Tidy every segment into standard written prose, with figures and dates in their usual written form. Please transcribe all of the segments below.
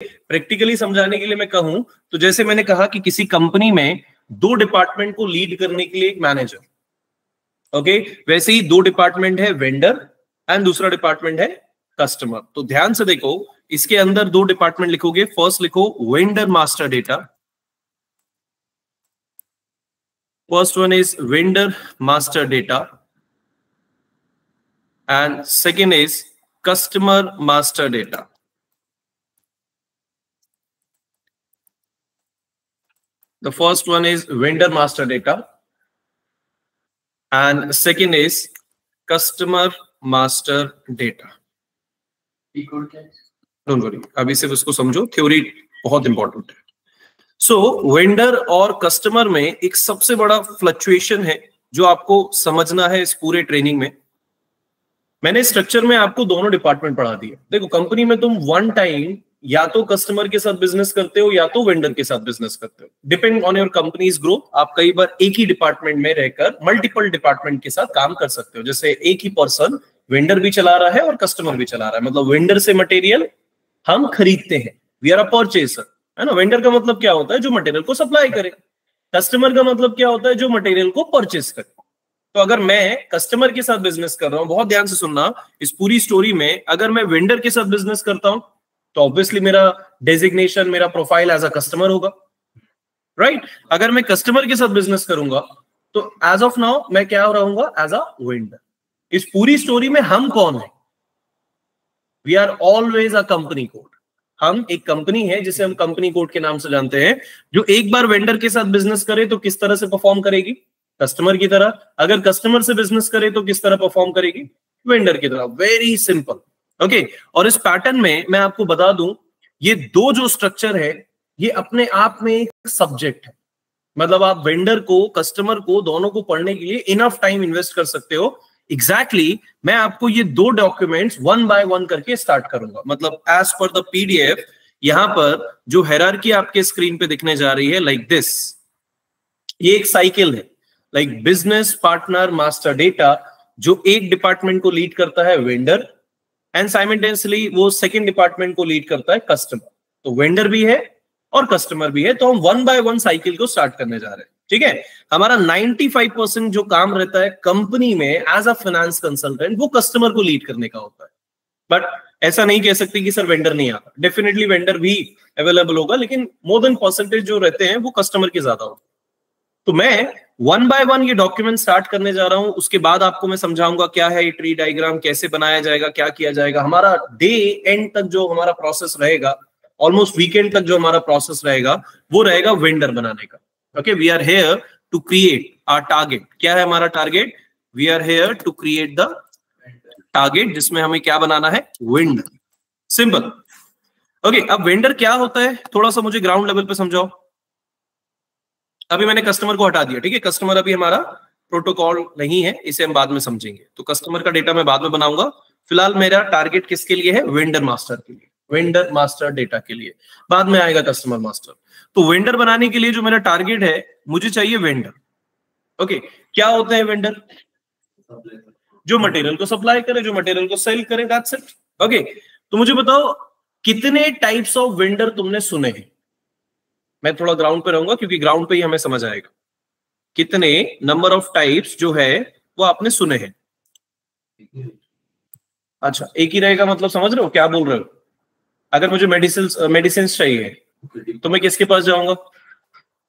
Practically समझाने के लिए मैं कहूं तो जैसे मैंने कहा कि किसी कंपनी में 2 डिपार्टमेंट को लीड करने के लिए एक मैनेजर, ओके, वैसे ही 2 डिपार्टमेंट है, वेंडर एंड दूसरा डिपार्टमेंट है कस्टमर। तो ध्यान से देखो, इसके अंदर 2 डिपार्टमेंट लिखोगे। फर्स्ट लिखो vendor master data, first one is vendor master data and second is customer master data. The first one is vendor master data and second is customer master data. Don't worry, अभी सिर्फ इसको समझो, theory बहुत important है। सो vendor और customer में एक सबसे बड़ा फ्लक्चुएशन है जो आपको समझना है इस पूरे ट्रेनिंग में। मैंने स्ट्रक्चर में आपको दोनों डिपार्टमेंट पढ़ा दिए। देखो, कंपनी में तुम वन टाइम या तो कस्टमर के साथ बिजनेस करते हो या तो वेंडर के साथ बिजनेस करते हो, depend on your companies growth. आप कई बार एक ही डिपार्टमेंट में रहकर मल्टीपल डिपार्टमेंट के साथ काम कर सकते हो। जैसे एक ही पर्सन वेंडर भी चला रहा है और कस्टमर भी चला रहा है। मतलब वेंडर से मटेरियल हम खरीदते हैं, वी आर अ परचेसर, है ना। वेंडर का मतलब क्या होता है? जो मटेरियल को सप्लाई करे। कस्टमर का मतलब क्या होता है? जो मटेरियल को परचेस करे। तो अगर मैं कस्टमर के साथ बिजनेस कर रहा हूं, बहुत ध्यान से सुनना इस पूरी स्टोरी में, अगर मैं वेंडर के साथ बिजनेस करता हूं तो ऑब्वियसली मेरा डेजिग्नेशन, मेरा प्रोफाइल एज अ कस्टमर होगा, राइट। अगर मैं कस्टमर के साथ बिजनेस करूंगा तो एज ऑफ नाउ मैं क्या रहूंगा? As a vendor. इस पूरी स्टोरी में हम कौन है? We are always a company code. हम एक कंपनी है जिसे हम कंपनी कोड के नाम से जानते हैं, जो एक बार वेंडर के साथ बिजनेस करे तो किस तरह से परफॉर्म करेगी? कस्टमर की तरह। अगर कस्टमर से बिजनेस करे तो किस तरह परफॉर्म करेगी? वेंडर की तरह। Very simple, okay. और इस पैटर्न में मैं आपको बता दूं, ये 2 जो स्ट्रक्चर है ये अपने आप में एक सब्जेक्ट है। मतलब आप वेंडर को, कस्टमर को, दोनों को पढ़ने के लिए इनफ टाइम इन्वेस्ट कर सकते हो। एग्जैक्टली मैं आपको ये 2 डॉक्यूमेंट्स 1 बाय 1 करके स्टार्ट करूंगा। मतलब एज पर द पीडीएफ यहां पर जो हायरार्की आपके स्क्रीन पे दिखने जा रही है, लाइक दिस, ये एक साइकिल है। Like business partner master data, जो एक डिपार्टमेंट को लीड करता है वेंडर, एंड साइमल्टेनियसली वो सेकंड डिपार्टमेंट को लीड करता है कस्टमर। तो वेंडर भी है और कस्टमर भी है। तो हम 1 बाय 1 साइकिल को स्टार्ट करने जा रहे हैं, ठीक है। हमारा 95% जो काम रहता है कंपनी में एज अ फाइनेंस कंसल्टेंट, वो कस्टमर को लीड करने का होता है। बट ऐसा नहीं कह सकते कि सर वेंडर नहीं आता। डेफिनेटली वेंडर भी अवेलेबल होगा, लेकिन मोर देन परसेंटेज जो रहते हैं वो कस्टमर के ज्यादा होते हैं। तो मैं 1 बाय 1 ये डॉक्यूमेंट स्टार्ट करने जा रहा हूं। उसके बाद आपको मैं समझाऊंगा क्या है ये ट्री डायग्राम, कैसे बनाया जाएगा, क्या किया जाएगा। हमारा डे एंड तक जो हमारा प्रोसेस रहेगा, ऑलमोस्ट वीकेंड तक जो हमारा प्रोसेस रहेगा, वो रहेगा वेंडर बनाने का। Okay, we are here to create our target. क्या है हमारा target? We are here to create the target, जिसमें हमें क्या बनाना है? वेंडर। सिंपल। ओके, अब वेंडर क्या होता है थोड़ा सा मुझे ग्राउंड लेवल पे समझाओ। अभी मैंने कस्टमर को हटा दिया, ठीक है। कस्टमर अभी हमारा प्रोटोकॉल नहीं है, इसे हम बाद में समझेंगे। तो कस्टमर का डेटा मैं बाद में बनाऊंगा। फिलहाल मेरा टारगेट किसके लिए है? वेंडर मास्टर के लिए, वेंडर मास्टर डेटा के लिए। बाद में आएगा कस्टमर मास्टर। तो वेंडर बनाने के लिए जो मेरा टारगेट है, मुझे चाहिए वेंडर। ओके, क्या होते हैं वेंडर? जो मटेरियल को सप्लाई करे, जो मटेरियल को सेल करे, दैट्स इट। ओके, तो मुझे बताओ कितने टाइप्स ऑफ वेंडर तुमने सुने हैं? मैं थोड़ा ग्राउंड पे रहूंगा क्योंकि ग्राउंड पे ही हमें समझ आएगा। कितने नंबर ऑफ टाइप्स जो है वो आपने सुने हैं? अच्छा, एक ही रहेगा मतलब समझ रहे हो क्या बोल रहे हो? अगर मुझे मेडिसिन चाहिए तो मैं किसके पास जाऊंगा?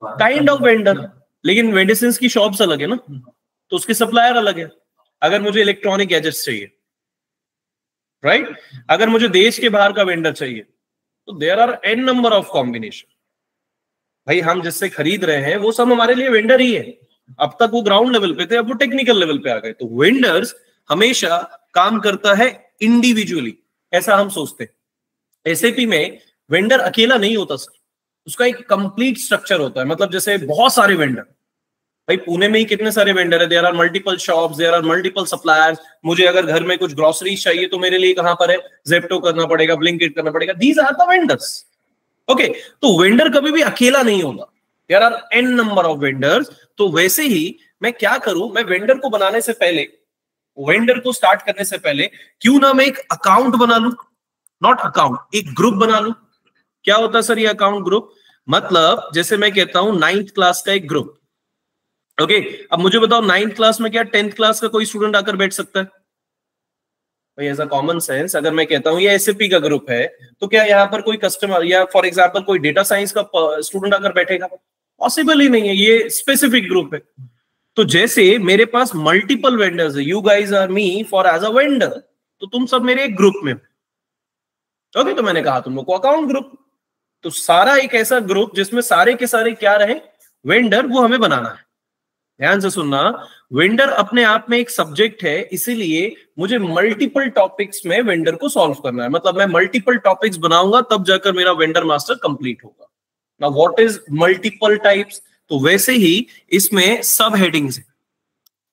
Kind of vendor. लेकिन मेडिसिन की शॉप्स अलग है ना, तो उसके सप्लायर अलग है। अगर मुझे इलेक्ट्रॉनिक गैजेट्स चाहिए, राइट, अगर मुझे देश के बाहर का वेंडर चाहिए, तो there are n number of combination. भाई हम जिससे खरीद रहे हैं वो सब हमारे लिए वेंडर ही है। अब तक वो ग्राउंड लेवल पे थे, अब वो टेक्निकल लेवल पे आ गए। तो वेंडर्स हमेशा काम करता है इंडिविजुअली, ऐसा हम सोचते हैं। एसएपी में वेंडर अकेला नहीं होता सर, उसका एक कंप्लीट स्ट्रक्चर होता है। मतलब जैसे बहुत सारे वेंडर, भाई पुणे में ही कितने सारे वेंडर है, there are multiple shops, there are multiple suppliers. मुझे अगर घर में कुछ ग्रोसरीज चाहिए तो मेरे लिए कहां पर है? जेप्टो करना पड़ेगा, ब्लिंकिट करना पड़ेगा। These are the vendors. Okay, तो वेंडर कभी भी अकेला नहीं होगा, there are n number of vendors. तो वैसे ही मैं क्या करूं, मैं वेंडर को बनाने से पहले, वेंडर को स्टार्ट करने से पहले क्यों ना मैं एक अकाउंट बना लूं, नॉट अकाउंट, एक ग्रुप बना लूं। क्या होता है सर ये अकाउंट ग्रुप? मतलब जैसे मैं कहता हूं 9th क्लास का एक ग्रुप, ओके। अब मुझे बताओ 9th क्लास में क्या 10th क्लास का कोई स्टूडेंट आकर बैठ सकता है? भाई ऐसा कॉमन सेंस, अगर मैं कहता हूं ये एसएपी का ग्रुप है, तो क्या यहाँ पर कोई कस्टमर या फॉर एग्जांपल कोई डेटा साइंस का स्टूडेंट आकर बैठेगा? पॉसिबल ही नहीं है, ये स्पेसिफिक ग्रुप है। तो जैसे मेरे पास मल्टीपल वेंडर्स है, you guys are me for as a vendor, तो तुम सब मेरे एक ग्रुप में, ओके। तो मैंने कहा तुम लोग को अकाउंट ग्रुप। तो सारा एक ऐसा ग्रुप जिसमें सारे के सारे क्या रहे, वेंडर, वो हमें बनाना है। ध्यान से सुनना, वेंडर अपने आप में एक सब्जेक्ट है, इसीलिए मुझे मल्टीपल टॉपिक्स में वेंडर को सॉल्व करना है। मतलब मैं मल्टीपल टॉपिक्स बनाऊंगा तब जाकर मेरा वेंडर मास्टर कंप्लीट होगा। Now what is multiple types? तो वैसे ही इसमें सब हेडिंग्स है,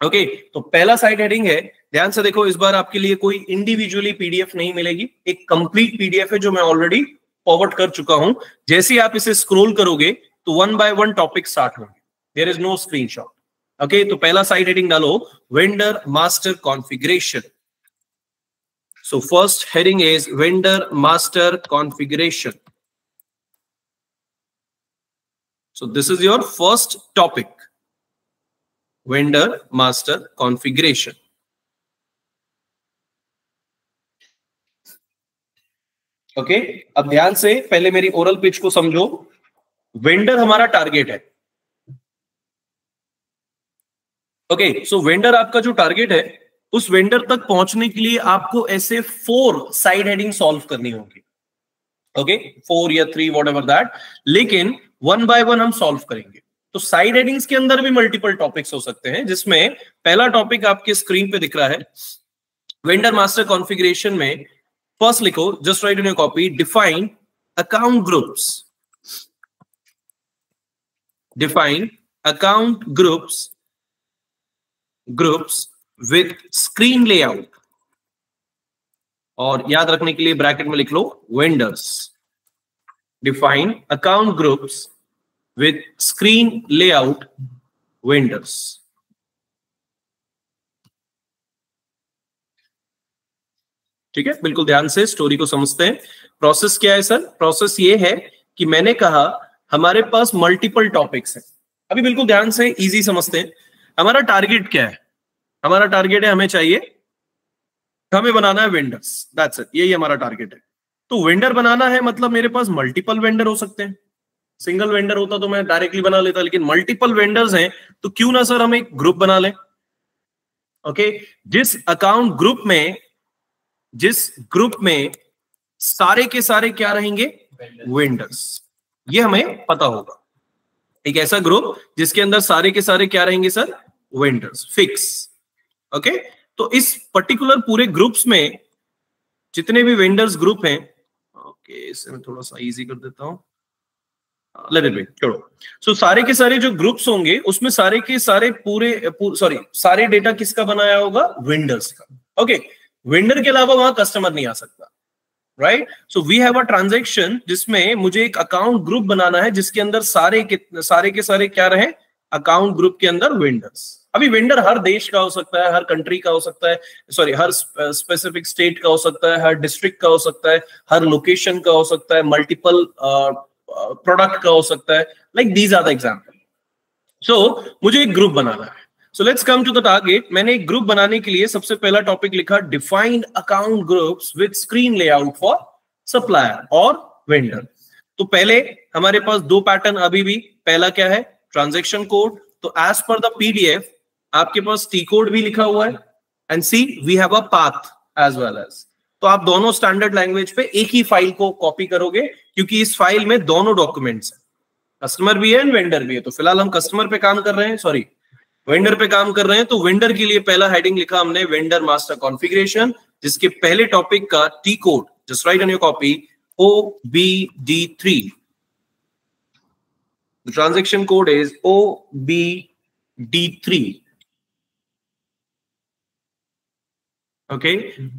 ओके। तो पहला साइड हेडिंग है, ध्यान से देखो, इस बार आपके लिए कोई इंडिविजुअली पीडीएफ नहीं मिलेगी, एक कंप्लीट पीडीएफ है जो मैं ऑलरेडी फॉरवर्ड कर चुका हूं। जैसे ही आप इसे स्क्रॉल करोगे तो 1 बाय 1 टॉपिक स्टार्ट होंगे, there is no screenshot, okay. तो पहला साइड हेडिंग डालो, vendor master configuration. So first heading is vendor master configuration. So this is your first topic, vendor master configuration. Okay, अब ध्यान से पहले मेरी ओरल पिच को समझो। वेंडर हमारा टारगेट है, ओके। सो वेंडर आपका जो टारगेट है, उस वेंडर तक पहुंचने के लिए आपको ऐसे 4 साइड हेडिंग सॉल्व करनी होगी, ओके। 4 या 3 व्हाटएवर दैट, लेकिन 1 बाय 1 हम सॉल्व करेंगे। तो साइड हेडिंग्स के अंदर भी मल्टीपल टॉपिक्स हो सकते हैं, जिसमें पहला टॉपिक आपके स्क्रीन पे दिख रहा है, वेंडर मास्टर कॉन्फ़िगरेशन में फर्स्ट लिखो, just write in your copy, define account groups. Define account groups with screen layout, और याद रखने के लिए ब्रैकेट में लिख लो vendors. Define account groups with screen layout vendors. ठीक है, बिल्कुल ध्यान से स्टोरी को समझते हैं। प्रोसेस क्या है सर? प्रोसेस ये है कि मैंने कहा हमारे पास मल्टीपल टॉपिक्स हैं। अभी बिल्कुल ध्यान से इजी समझते हैं। हमारा टारगेट क्या है? हमारा टारगेट है, हमें बनाना है वेंडर्स, दैट्स इट, यही हमारा टारगेट है। तो वेंडर बनाना है मतलब मेरे पास मल्टीपल वेंडर हो सकते हैं। सिंगल वेंडर होता तो मैं डायरेक्टली बना लेता, लेकिन मल्टीपल वेंडर्स हैं तो क्यों ना सर हम एक ग्रुप बना लें, ओके। जिस ग्रुप में सारे के सारे क्या रहेंगे, वेंडर्स, ये हमें पता होगा। एक ऐसा ग्रुप जिसके अंदर सारे के सारे क्या रहेंगे सर, वेंडर्स, फिक्स, ओके। तो इस पर्टिकुलर पूरे ग्रुप्स में जितने भी वेंडर्स ग्रुप हैं, ओके, इसे मैं थोड़ा सा इजी कर देता हूं, लेट इट बी, छोड़ो। सो सारे के सारे जो ग्रुप्स होंगे उसमें सारे के सारे सारे डेटा किसका बनाया होगा, वेंडर्स का, ओके। वेंडर के अलावा वहां कस्टमर नहीं आ सकता, right. So we have a transaction जिसमें मुझे एक अकाउंट ग्रुप बनाना है जिसके अंदर सारे के सारे क्या रहे, अकाउंट ग्रुप के अंदर वेंडर्स। अभी वेंडर हर देश का हो सकता है, हर कंट्री का हो सकता है, हर स्पेसिफिक स्टेट का हो सकता है, हर डिस्ट्रिक्ट का हो सकता है, हर लोकेशन का हो सकता है, मल्टीपल प्रोडक्ट का हो सकता है, like these are the example. So मुझे एक ग्रुप बनाना है। So let's come to the target. मैंने एक ग्रुप बनाने के लिए सबसे पहला टॉपिक लिखा, define account groups with screen layout for supplier और वेंडर। तो पहले हमारे पास 2 पैटर्न अभी भी, पहला क्या है, ट्रांजैक्शन कोड। तो एज पर द पीडीएफ आपके पास टी कोड भी लिखा हुआ है, and see we have a path as well as. तो आप दोनों स्टैंडर्ड लैंग्वेज पे एक ही फाइल को कॉपी करोगे, क्योंकि इस फाइल में दोनों डॉक्यूमेंट्स हैं, कस्टमर भी है एंड वेंडर भी है। तो फिलहाल हम कस्टमर पे काम कर रहे हैं, वेंडर पे काम कर रहे हैं। तो वेंडर के लिए पहला हेडिंग लिखा हमने, वेंडर मास्टर कॉन्फ़िगरेशन, जिसके पहले टॉपिक का T code, just write on your copy, OBD3। The transaction code is OBD3, okay.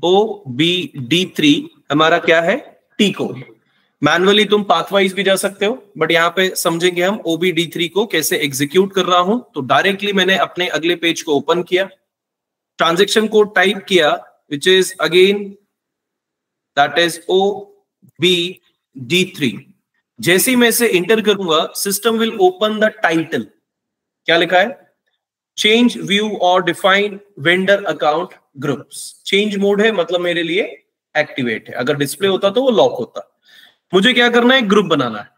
OBD3 हमारा क्या है, टी कोड। मैनुअली तुम पाथवाइज भी जा सकते हो, बट यहां पे समझेंगे हम OBD3 को कैसे एग्जीक्यूट कर रहा हूं। तो डायरेक्टली मैंने अपने अगले पेज को ओपन किया, ट्रांजैक्शन कोड टाइप किया, which is again that is OBD3, जैसे ही मैं इसे इंटर करूंगा system will open the title, क्या लिखा है, चेंज व्यू और define vendor account groups. Change mode है मतलब मेरे लिए एक्टिवेट है, अगर डिस्प्ले होता तो वो लॉक होता। मुझे क्या करना है, ग्रुप बनाना है।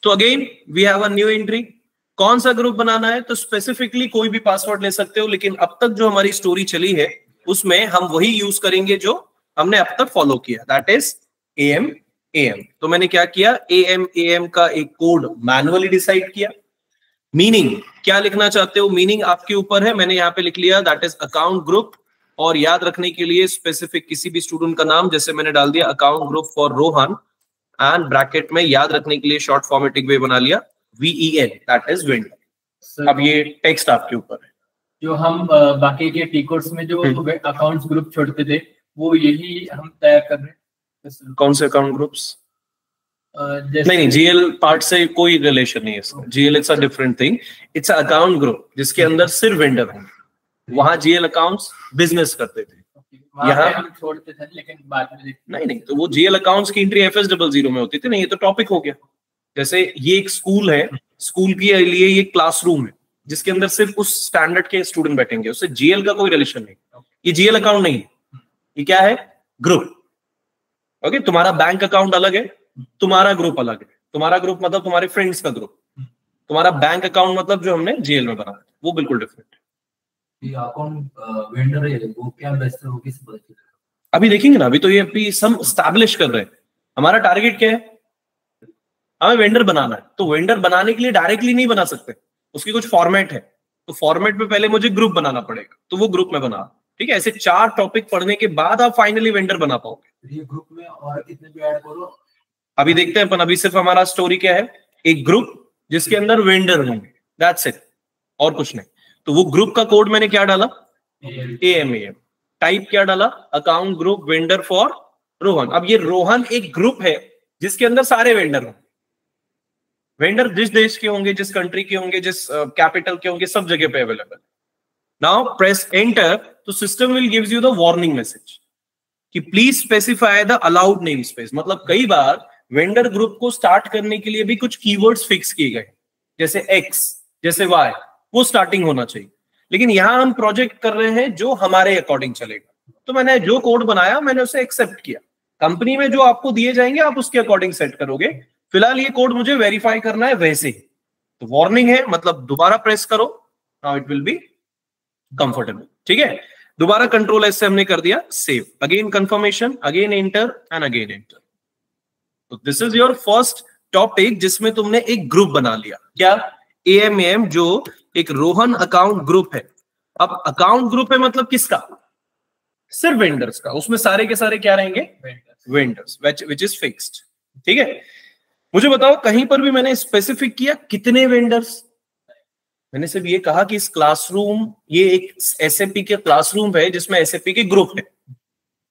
तो again we have a new entry. कौन सा ग्रुप बनाना है, तो स्पेसिफिकली कोई भी पासवर्ड ले सकते हो, लेकिन अब तक जो हमारी स्टोरी चली है उसमें हम वही यूज करेंगे जो हमने अब तक फॉलो किया, दैट इज एएम एएम। तो मैंने क्या किया, एएम एएम का एक कोड मैनुअली डिसाइड किया। मीनिंग क्या लिखना चाहते हो, मीनिंग आपके ऊपर है, मैंने यहाँ पे लिख लिया दैट इज अकाउंट ग्रुप। और याद रखने के लिए स्पेसिफिक किसी भी स्टूडेंट का नाम, जैसे मैंने डाल दिया account group for Rohan, and bracket में याद रखने के लिए शॉर्ट फॉर्मेटिंग वे बना लिया VEN, दैट इज वेंडर। अब ये टेक्स्ट आपके ऊपर है। जो हम बाकी के टी कोड्स में जो अकाउंट्स ग्रुप छोड़ते थे वो यही हम तैयार कर रहे हैं। कौन से अकाउंट ग्रुप्स? नहीं, जीएल पार्ट से कोई रिलेशन नहीं है इसका। GL it's a different thing, it's a account group जिसके अंदर सिर्फ वेंडर होंगे। वहां जीएल अकाउंट्स बिजनेस करते थे, यहाँ हम छोड़ते थे, लेकिन बाद में नहीं, तो वो जीएल अकाउंट्स की एंट्री FS00 में होती थी। नहीं, ये तो टॉपिक हो गया। जैसे ये एक स्कूल है, स्कूल के लिए ये क्लासरूम है जिसके अंदर सिर्फ उस स्टैंडर्ड के स्टूडेंट बैठेंगे, उससे जीएल का कोई रिलेशन नहीं। ये जीएल अकाउंट नहीं है, ये क्या है, ग्रुप। ओके, तुम्हारा बैंक अकाउंट अलग है, तुम्हारा ग्रुप अलग है। तुम्हारा ग्रुप मतलब तुम्हारे फ्रेंड्स का ग्रुप, तुम्हारा बैंक अकाउंट मतलब जो हमने जीएल में बनाया वो बिल्कुल डिफरेंट है। ये अकाउंट वेंडर है वो क्या बेस्ट है, वो किस पता चलेगा? अभी देखेंगे ना, अभी तो ये अभी हम एस्टैब्लिश कर रहे हैं। हमारा टारगेट क्या है, हमें वेंडर बनाना है। तो वेंडर बनाने के लिए डायरेक्टली नहीं बना सकते, उसकी कुछ फॉर्मेट है। तो फॉर्मेट में पहले मुझे ग्रुप बनाना पड़ेगा, तो वो ग्रुप में बना। ठीक है, ऐसे 4 टॉपिक पढ़ने के बाद आप फाइनली वेंडर बना पाओगे। ये ग्रुप में और कितने भी ऐड करो, अभी देखते हैं अपन। अभी सिर्फ हमारा स्टोरी क्या है, एक ग्रुप जिसके अंदर वेंडर होंगे, दैट्स इट, और कुछ नहीं। तो वो ग्रुप का कोड मैंने क्या डाला, एएम। टाइप क्या डाला, account group vendor for Rohan. अब ये रोहन एक ग्रुप है जिसके अंदर सारे वेंडर होंगे। वेंडर जिस देश के होंगे, जिस कंट्री के होंगे, जिस कैपिटल के होंगे, सब जगह पे अवेलेबल। नाउ प्रेस एंटर, तो system will gives you the warning message कि please specify the allowed name space. मतलब कई बार वेंडर ग्रुप को स्टार्ट करने के लिए भी कुछ कीवर्ड्स फिक्स किए गए, जैसे X, जैसे Y, वो स्टार्टिंग होना चाहिए। लेकिन यहां हम प्रोजेक्ट कर रहे हैं जो हमारे अकॉर्डिंग चलेगा। तो मैंने जो कोड बनाया मैंने उसे एक्सेप्ट किया। कंपनी में जो आपको दिए जाएंगे आप उसके अकॉर्डिंग सेट करोगे। फिलहाल ये कोड मुझे वेरीफाई करना है वैसे ही। तो वार्निंग है मतलब दोबारा प्रेस करो, now it will be comfortable. ठीक है, दोबारा कंट्रोल एस से हमने कर दिया save, again confirmation, again enter and again enter. तो this is your first topic जिसमें तुमने एक ग्रुप बना लिया। क्या, एएमएम, जो एक रोहन अकाउंट ग्रुप है। अब अकाउंट ग्रुप है मतलब किसका, सिर्फ वेंडर्स का। उसमें सारे के सारे क्या रहेंगे, वेंडर्स, विच इज फिक्स्ड। ठीक है, मुझे बताओ कहीं पर भी मैंने स्पेसिफिक किया कितने वेंडर्स? मैंने सिर्फ ये कहा कि इस क्लासरूम, ये एक एसएपी के क्लासरूम है जिसमें एसएपी के ग्रुप है।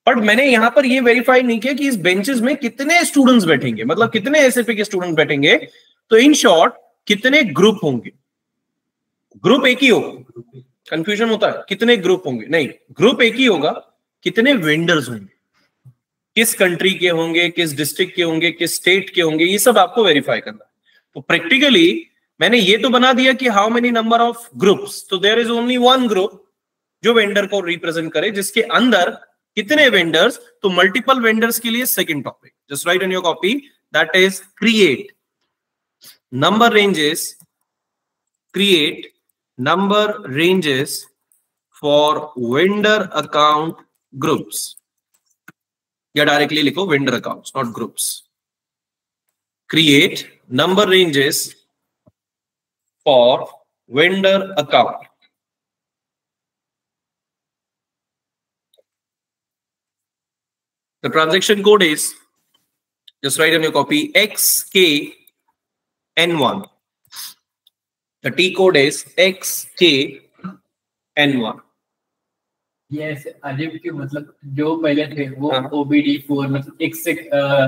बट मैंने यहां पर ये वेरीफाई नहीं किया कि इस बेंचेस में कितने स्टूडेंट्स बैठेंगे, मतलब कितने एसएपी के स्टूडेंट बैठेंगे। तो इन शॉर्ट कितने ग्रुप होंगे। ग्रुप एक ही होगा, कंफ्यूजन होता है कितने ग्रुप होंगे, नहीं, ग्रुप एक ही होगा, कितने वेंडर्स होंगे, किस कंट्री के होंगे, किस डिस्ट्रिक्ट के होंगे, किस स्टेट के होंगे, ये सब आपको वेरीफाई करना है। तो प्रैक्टिकली मैंने ये तो बना दिया कि how many number of groups, तो there is only one group जो वेंडर को रिप्रेजेंट करे, जिसके अंदर कितने वेंडर्स। तो मल्टीपल वेंडर्स के लिए second topic, just write in your copy, that is create number ranges, create number ranges for vendor account groups, या डायरेक्टली लिखो vendor accounts not groups. Create number ranges for vendor account. The transaction code is, just write in your copy, XKN1. The T code is XKN1. Yes, अजीब क्यों, मतलब जो पहले थे वो OBD4 मतलब एक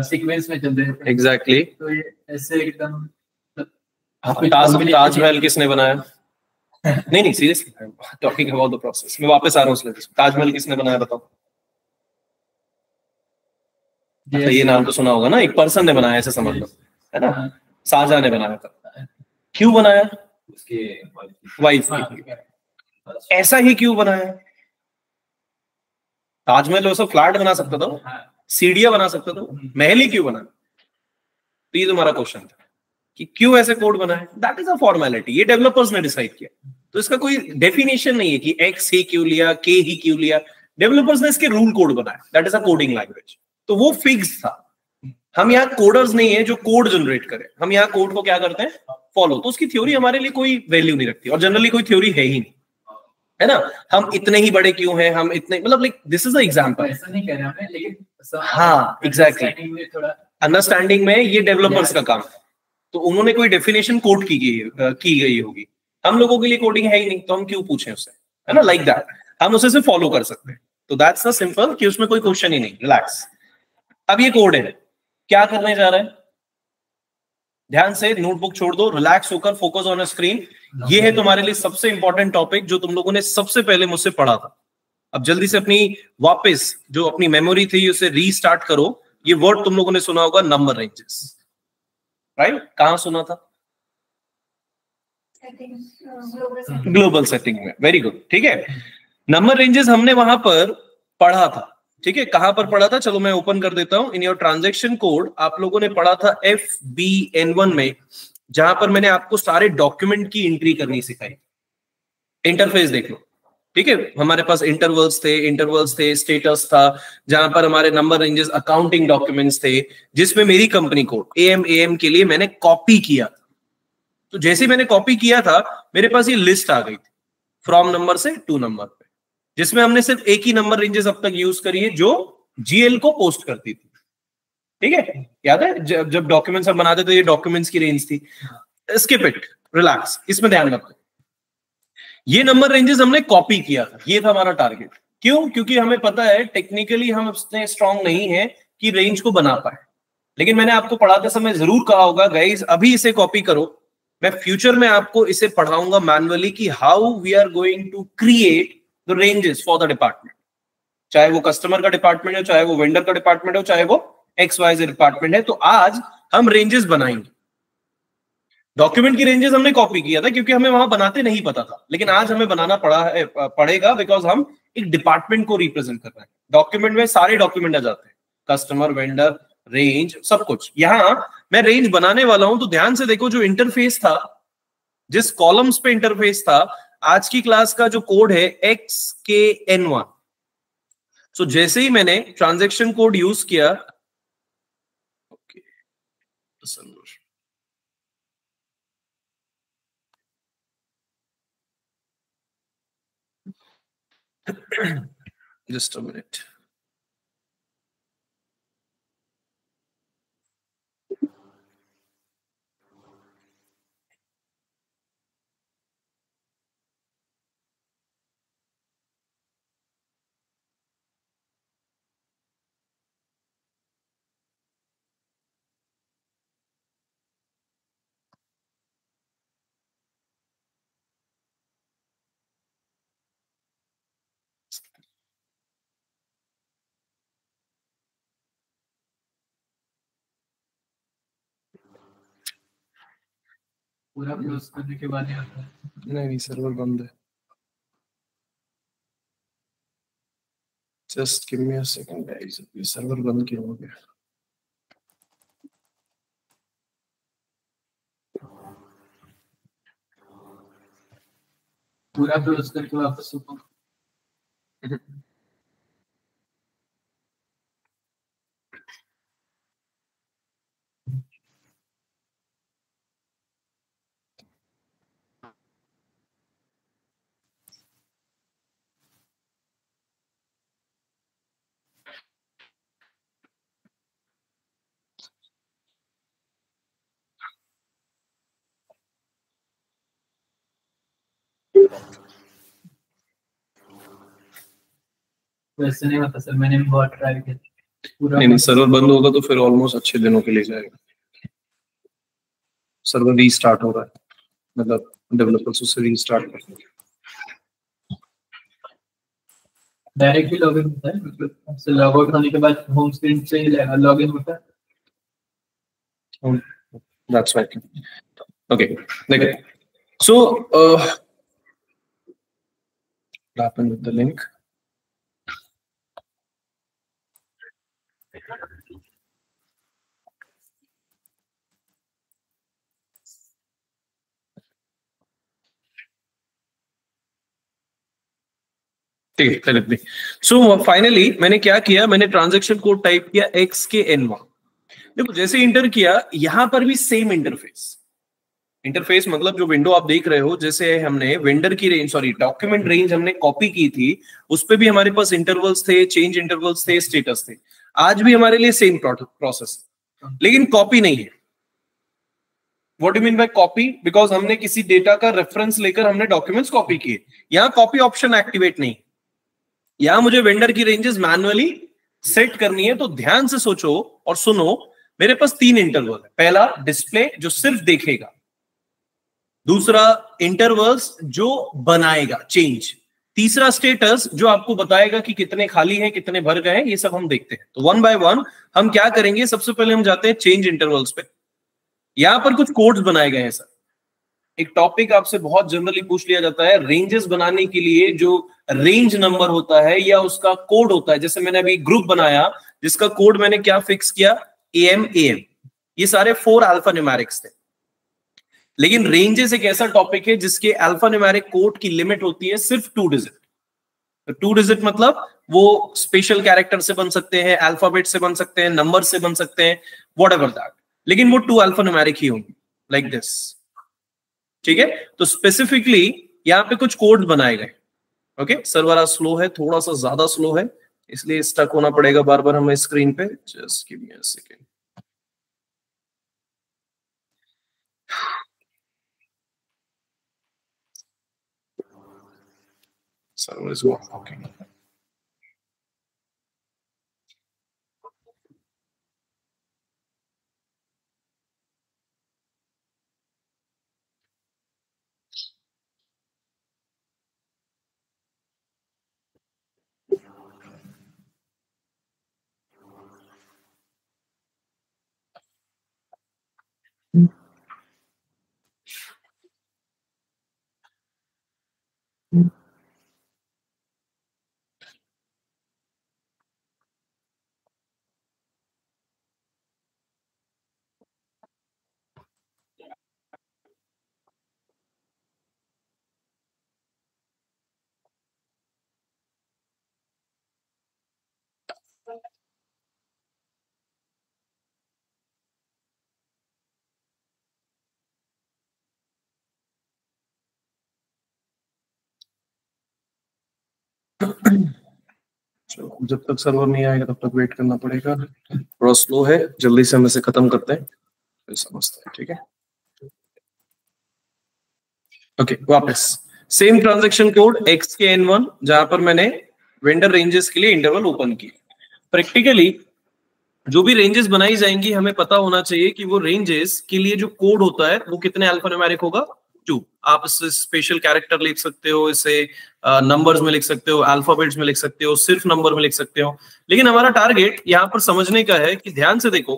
सीक्वेंस में चलते थे। एग्जैक्टली। तो ये ऐसे एकदम ताजमहल किसने बनाया? नहीं seriously talking about the process. मैं वापस आ रहा हूँ स्लाइड। ताजमहल किसने बनाया बताओ? ये नाम तो सुना होगा ना, एक पर्सन ने बनाया, ऐसे समझ लो। है ना, शाहजहां ने बनाया था। क्यों बनाया? उसके वाइफ की। ऐसा ही क्यों बनाया? ताजमहल वैसा फ्लैट बना सकता था, सीढ़ियां बना सकता था, महल ही क्यों बना? तो ये तुम्हारा क्वेश्चन था कि क्यों ऐसे कोड बनाए। दैट इज अ फॉर्मेलिटी, ये डेवलपर्स ने डिसाइड किया। तो इसका कोई डेफिनेशन नहीं है कि एक्स ही क्यों लिया, के ही क्यों लिया। डेवलपर्स ने इसके रूल कोड बनाया, that is a coding language. तो वो फिक्स था। हम यहाँ कोडर्स नहीं है जो कोड जनरेट करें, हम यहाँ कोड को क्या करते हैं, फॉलो। तो उसकी थ्योरी हमारे लिए कोई वैल्यू नहीं रखती, और जनरली कोई थ्योरी है ही नहीं, है ना। हम इतने ही बड़े क्यों हैं, हम इतने, मतलब like this is the example. ऐसा नहीं कह रहे हमने, लेकिन हाँ एग्जैक्टली, अंडरस्टैंडिंग में ये डेवलपर्स का काम है। तो उन्होंने कोई डेफिनेशन कोड की गई होगी, हम लोगों के लिए कोडिंग है ही नहीं, तो हम क्यों पूछें उससे, है ना, लाइक दैट। हम उसे सिर्फ फॉलो कर सकते हैं। तो दैट्स द सिंपल, कि उसमें कोई क्वेश्चन ही नहीं, रिलैक्स। अब ये कोड है, क्या करने जा रहा है, ध्यान से नोटबुक छोड़ दो, रिलैक्स होकर फोकस ऑन स्क्रीन। ये है तुम्हारे लिए सबसे इंपॉर्टेंट टॉपिक जो तुम लोगों ने सबसे पहले मुझसे पढ़ा था। अब जल्दी से अपनी वापस जो अपनी मेमोरी थी उसे रीस्टार्ट करो। ये वर्ड तुम लोगों ने सुना होगा, नंबर रेंजेस, राइट? कहां सुना था? ग्लोबल सेटिंग में। वेरी गुड, ठीक है। नंबर रेंजेस हमने वहां पर पढ़ा था, ठीक है। कहां पर पढ़ा था, चलो मैं ओपन कर देता हूं। इन योर ट्रांजैक्शन कोड आप लोगों ने पढ़ा था FBN1 में, जहां पर मैंने आपको सारे डॉक्यूमेंट की एंट्री करनी सिखाई। इंटरफेस देख लो, ठीक है। हमारे पास इंटरवल्स थे, स्टेटस था, जहां पर हमारे नंबर रेंजेस अकाउंटिंग डॉक्यूमेंट्स थे, जिसमें मेरी कंपनी कोड AM के लिए मैंने कॉपी किया। तो जैसे मैंने कॉपी किया था, मेरे पास ये लिस्ट आ गई थी फ्रॉम नंबर से टू नंबर पे, जिसमें हमने सिर्फ एक ही नंबर रेंजेस अब तक यूज करी है जो GL को पोस्ट करती थी, ठीक है। याद है जब डॉक्यूमेंट्स हम बनाते तो ये डॉक्यूमेंट्स की रेंज थी। स्किप इट, रिलैक्स, इसमें ध्यान रखो। ये नंबर रेंजेस हमने कॉपी किया था, ये था हमारा टारगेट। क्यों? क्योंकि हमें पता है टेक्निकली हम इतने स्ट्रांग नहीं है कि रेंज को बना पाए। लेकिन मैंने आपको पढ़ाते समय जरूर कहा होगा, गाइस अभी इसे कॉपी करो, मैं फ्यूचर में आपको इसे पढ़ाऊंगा मैन्युअली कि how we are going to create the ranges for the department. चाहे वो कस्टमर का डिपार्टमेंट हो, चाहे वो वेंडर का डिपार्टमेंट हो, चाहे वो XYZ डिपार्टमेंट है। तो आज हम रेंजेस बनाएंगे। डॉक्यूमेंट की रेंजेस हमने कॉपी किया था क्योंकि हमें वहां बनाते नहीं पता था, लेकिन आज हमें बनाना पड़ेगा बिकॉज हम एक डिपार्टमेंट को रिप्रेजेंट कर रहे हैं। डॉक्यूमेंट में सारे डॉक्यूमेंट आ जाते हैं, कस्टमर, वेंडर, रेंज, सब कुछ। यहां मैं रेंज बनाने वाला हूं, तो ध्यान से देखो, जो इंटरफेस था, जिस कॉलम्स पे इंटरफेस था, आज की क्लास का जो कोड है XKN1। सो जैसे ही मैंने ट्रांजैक्शन कोड यूज किया, just a minute. पूरा क्लोज करने के बाद नहीं, सर्वर बंद है। Just give me a second guys, ये सर्वर बंद क्यों हो गया? पूरा क्लोज करके वापस ओपन। वैसे नहीं होता सर, मैंने बहुत ट्राई किया। पूरा नहीं, सर्वर बंद होगा तो फिर ऑलमोस्ट अच्छे दिनों के लिए जाएगा। सर्वर रीस्टार्ट हो रहा है, मतलब डेवलपर्स उसे रीस्टार्ट कर रहे हैं। डायरेक्टली लॉगिन होता है, मतलब से लॉग आउट होने के बाद होम स्क्रीन से ही लॉगिन होता है। That's right. Okay. देखिए, so what happened with the link? ठीक है। सो फाइनली मैंने क्या किया, मैंने ट्रांजैक्शन कोड टाइप किया XKN1। देखो जैसे इंटर किया, यहां पर भी सेम इंटरफेस मतलब जो विंडो आप देख रहे हो, जैसे हमने वेंडर की रेंज, सॉरी डॉक्यूमेंट रेंज हमने कॉपी की थी, उस पे भी हमारे पास इंटरवल्स थे, चेंज इंटरवल्स थे, स्टेटस थे। आज भी हमारे लिए सेम प्रोसेस, लेकिन कॉपी नहीं है। What do mean by copy? Because हमने किसी डेटा का रेफरेंस लेकर हमने डॉक्यूमेंट्स कॉपी किए। यहां कॉपी ऑप्शन एक्टिवेट नहीं, यहां मुझे वेंडर की रेंजेस मैनुअली सेट करनी है। तो ध्यान से सोचो और सुनो, मेरे पास 3 इंटरवल है। पहला डिस्प्ले जो सिर्फ देखेगा, दूसरा इंटरवल्स जो बनाएगा चेंज, तीसरा स्टेटस जो आपको बताएगा कि कितने खाली हैं, कितने भर गए हैं। ये सब हम देखते हैं। तो वन बाय वन हम क्या करेंगे, सबसे पहले हम जाते हैं चेंज इंटरवल्स पे। यहां पर कुछ कोड्स बनाए गए हैं सर। एक टॉपिक आपसे बहुत जनरली पूछ लिया जाता है, रेंजेस बनाने के लिए जो रेंज नंबर होता है या उसका कोड होता है। जैसे मैंने अभी ग्रुप बनाया जिसका कोड मैंने क्या फिक्स किया, AM। ये सारे 4 अल्फा न्यूमेरिक्स थे। लेकिन रेंजेस एक ऐसा टॉपिक है जिसके अल्फा न्यूमेरिक कोड की लिमिट होती है सिर्फ 2 डिजिट। तो 2 डिजिट मतलब वो स्पेशल कैरेक्टर से बन सकते हैं, अल्फाबेट से बन सकते हैं, नंबर से बन सकते हैं, व्हाटएवर दैट, लेकिन वो 2 अल्फा न्यूमेरिक ही होंगे, लाइक दिस। ठीक है, तो स्पेसिफिकली यहां पे कुछ कोड्स बनाए गए। ओके, सर्वर स्लो है, थोड़ा सा ज्यादा स्लो है, इसलिए स्टक होना पड़ेगा बार बार हमें स्क्रीन पे। Just give me a second. Server is working. जब तक सर्वर नहीं आएगा तब तक वेट करना पड़ेगा। थोड़ा स्लो है, जल्दी से हम इसे खत्म करते हैं, फिर समझते हैं। ठीक है, ओके, वापस सेम ट्रांजैक्शन कोड XKN1, जहां पर मैंने वेंडर रेंजेस के लिए इंटरवल ओपन किए। प्रैक्टिकली जो भी रेंजेस बनाई जाएंगी, हमें पता होना चाहिए कि वो रेंजेस के लिए जो कोड होता है वो कितने अल्फा न्यूमेरिक होगा, 2। आप इसे स्पेशल कैरेक्टर लिख सकते हो, इसे नंबर्स में लिख सकते हो, अल्फाबेट्स में लिख सकते हो, सिर्फ नंबर में लिख सकते हो। लेकिन हमारा टारगेट यहाँ पर समझने का है कि ध्यान से देखो,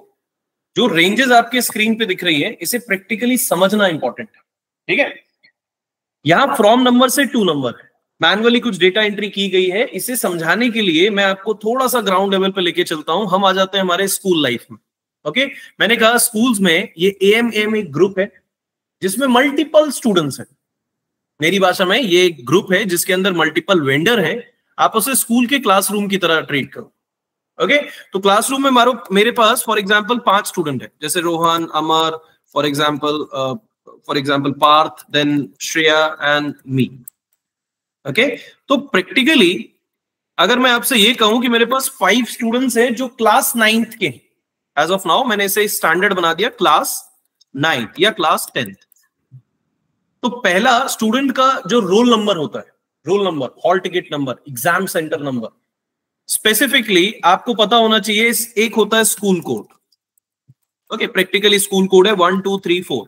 जो रेंजेस आपके स्क्रीन पे दिख रही है, इसे प्रैक्टिकली समझना इंपॉर्टेंट है। ठीक है, यहाँ फ्रॉम नंबर से टू नंबर है, मैनुअली कुछ डेटा एंट्री की गई है। इसे समझाने के लिए मैं आपको थोड़ा सा ग्राउंड लेवल पे लेके चलता हूं। हम आ जाते हैं हमारे स्कूल लाइफ में। ओके, मैंने कहा स्कूल्स में ये AM एक ग्रुप है जिसमें मल्टीपल स्टूडेंट्स हैं। मेरी भाषा में ये एक ग्रुप है जिसके अंदर मल्टीपल वेंडर हैं। आप उसे स्कूल के क्लासरूम की तरह ट्रीट करो। ओके, तो क्लासरूम में मेरे पास फॉर एग्जाम्पल 5 स्टूडेंट है, जैसे Rohan, Amar, for example Parth, then Shreya and me. Okay, तो प्रैक्टिकली अगर मैं आपसे ये कहूं कि मेरे पास 5 स्टूडेंट्स हैं जो क्लास 9th के, एज ऑफ नाउ मैंने इसे स्टैंडर्ड बना दिया क्लास 9th या क्लास 10th। तो पहला स्टूडेंट का जो रोल नंबर होता है, roll number, hall ticket number, exam centre number, specifically आपको पता होना चाहिए। एक होता है school code. Okay, practically school code है 1 2 3 4।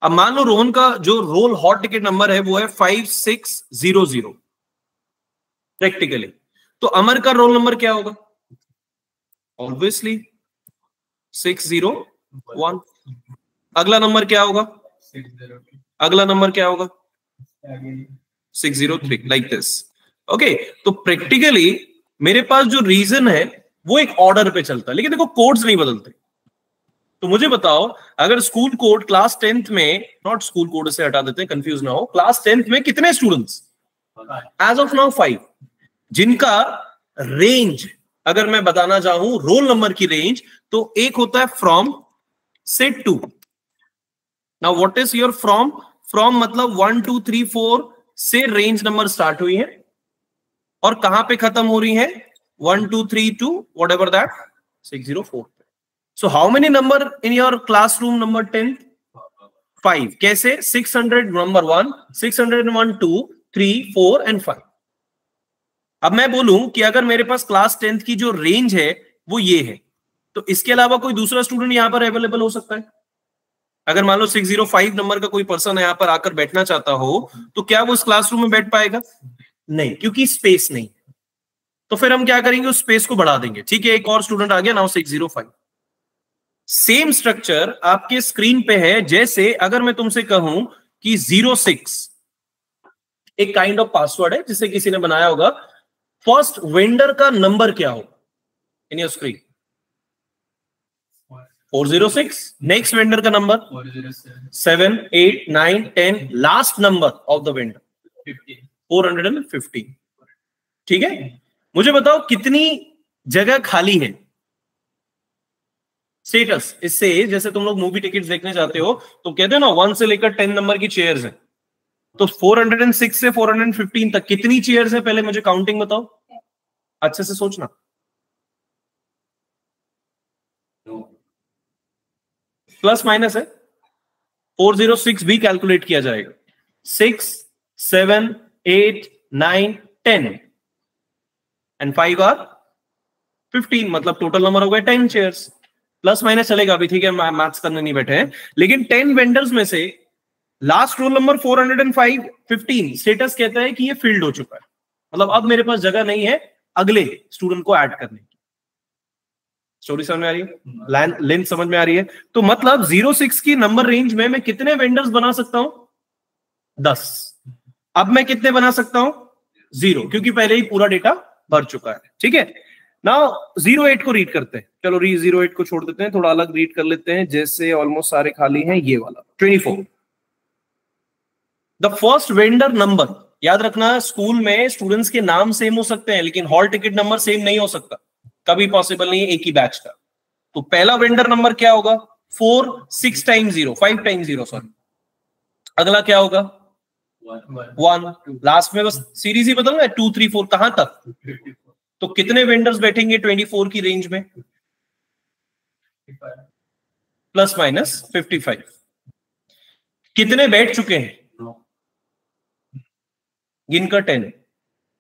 अब मान लो रोहन का जो रोल हॉल टिकट नंबर है वो है 5600 प्रैक्टिकली। तो अमर का रोल नंबर क्या होगा? ऑब्वियसली 601। अगला नंबर क्या होगा? 603 अगला नंबर क्या होगा? 603, लाइक दिस। ओके, तो प्रैक्टिकली मेरे पास जो रीजन है वो एक ऑर्डर पे चलता है, लेकिन देखो कोड्स नहीं बदलते। तो मुझे बताओ, अगर स्कूल कोड क्लास 10th में, नॉट स्कूल कोड से हटा देते हैं, कंफ्यूज ना हो, क्लास 10th में कितने स्टूडेंट्स? एज ऑफ नाउ 5, जिनका रेंज अगर मैं बताना चाहूं रोल नंबर की रेंज, तो एक होता है फ्रॉम से to. Now what is your from? From मतलब 1 2 3 4 से रेंज नंबर स्टार्ट हुई है और कहां पे खत्म हो रही है? 1 2 3 2 whatever that 604। So how many number in your classroom number 10? 5. कैसे? 600 number 1, 601 2 3 4 and 5। अब मैं बोलूं कि अगर मेरे पास क्लास 10th की जो रेंज है वो ये है, तो इसके अलावा कोई दूसरा स्टूडेंट यहां पर अवेलेबल हो सकता है? अगर मान लो 605 नंबर का कोई पर्सन यहां पर आकर बैठना चाहता हो, तो क्या वो इस क्लासरूम में बैठ पाएगा? नहीं, क्योंकि स्पेस नहीं। तो फिर हम क्या करेंगे? उस स्पेस को बढ़ा देंगे। ठीक है, एक और स्टूडेंट आ गया, नाउ 605। सेम स्ट्रक्चर आपके स्क्रीन पे है। जैसे अगर मैं तुमसे कहूं कि 06 एक काइंड ऑफ पासवर्ड है जिसे किसी ने बनाया होगा, फर्स्ट वेंडर का नंबर क्या होगा in your screen? 406। Next vendor का number 7 8 9 10, last number of the vendor 415। ठीक है, मुझे बताओ कितनी जगह खाली है? स्टेटस इससे, जैसे तुम लोग मूवी टिकट्स देखने जाते हो तो कहते हो ना 1 से लेकर 10 नंबर की चेयर्स हैं, तो 406 से 415 तक कितनी चेयर्स है? पहले मुझे काउंटिंग बताओ, अच्छे से सोचना। प्लस माइनस है, 406 भी कैलकुलेट किया जाएगा। 6 7 8 9 10 एंड 5 आर 15, मतलब टोटल नंबर हो गए 10 चेयर्स। प्लस माइनस चलेगा अभी, ठीक है, मैथ्स करने नहीं बैठे हैं। लेकिन 10 वेंडर्स में से लास्ट रोल नंबर 405 15 स्टेटस कहता है कि ये फिल्ड हो चुका है, मतलब अब मेरे पास जगह नहीं है अगले स्टूडेंट को ऐड करने की। स्टोरी समझ में आ रही है? लेंथ समझ में आ रही है? तो मतलब 06 की नंबर रेंज में मैं कितने वेंडर्स बना सकता हूं? 10। अब मैं कितने बना सकता हूं? 0, क्योंकि पहले ही पूरा डेटा भर चुका है। ठीक है, नाउ 08 को रीड करते हैं। चलो 08 को छोड़ देते हैं, थोड़ा अलग रीड कर लेते हैं, जैसे ऑलमोस्ट सारे खाली हैं। ये वाला 24, द फर्स्ट वेंडर नंबर। याद रखना, स्कूल में स्टूडेंट्स के नाम सेम हो सकते हैं लेकिन हॉल टिकट नंबर सेम नहीं हो सकता, कभी पॉसिबल नहीं है एक ही बैच का। तो पहला वेंडर नंबर क्या होगा? 4 6 टाइम्स 0, 5 टाइम्स 0 सॉरी। अगला क्या होगा? 1। लास्ट में बस सीरीज ही बदलना है, 2 3 4 कहां तक? तो कितने वेंडर्स बैठेंगे 24 की रेंज में? Plus minus 55। कितने बैठ चुके हैं? गिनकर 10।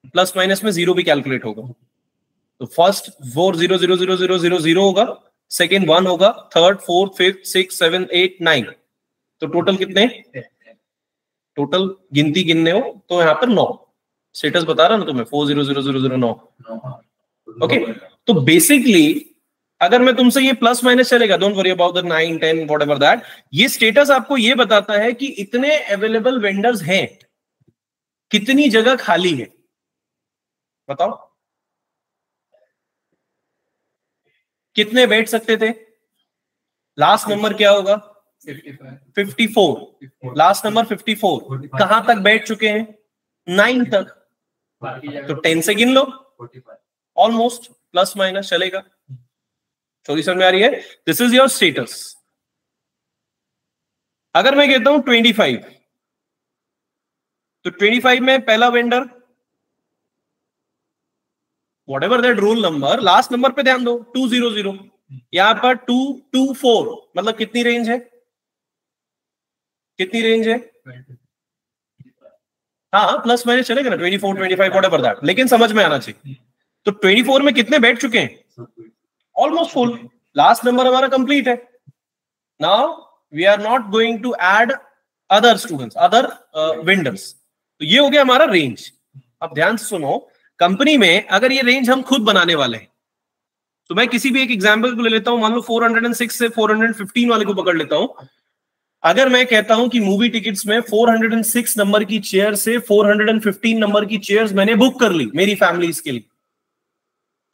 प्लस माइनस में 0 भी कैलकुलेट होगा। तो फर्स्ट 4 0 0 0 0 0 0 होगा, सेकेंड 1 होगा, थर्ड 4 5 6 7 8 9। तो टोटल कितने? टोटल गिनती गिनने हो तो यहाँ पर 9। स्टेटस बता रहा ना तुम्हें, 4 0 0 0 0 9। ओके, तो बेसिकली अगर मैं तुमसे ये प्लस माइनस चलेगा, don't worry about the 9 10 whatever that, ये स्टेटस आपको ये बताता है कि इतने अवेलेबल वेंडर्स हैं, कितनी जगह खाली है। बताओ कितने बैठ सकते थे? लास्ट नंबर क्या होगा? 54। लास्ट नंबर 54 कहां तक बैठ चुके हैं? 9 तक। तो 10 से गिन लो, ऑलमोस्ट प्लस माइनस चलेगा। चोरी समझ में आ रही है? This is your status. अगर मैं कहता हूं 25, तो 25 में पहला vendor whatever that rule number, last number पे ध्यान दो, 200। यहां पर 224, मतलब कितनी रेंज है? कितनी रेंज है? हाँ, प्लस माइनस चलेगा ना, 24 25 व्हाटएवर दैट, लेकिन समझ में आना चाहिए। तो 24 में कितने बैठ चुके हैं? Almost full. लास्ट नंबर हमारा कंप्लीट है। Now we are not going to add other students, other vendors. तो ये हो गया हमारा रेंज। अब ध्यान से सुनो, कंपनी में अगर ये रेंज हम खुद बनाने वाले हैं, तो मैं किसी भी एक एग्जांपल को ले लेता हूं, मान लो 406 से 415 वाले को पकड़ लेता हूं। अगर मैं कहता हूं कि मूवी टिकट्स में 406 नंबर की चेयर से 415 नंबर की चेयर्स मैंने बुक कर ली मेरी फैमिलीज के लिए,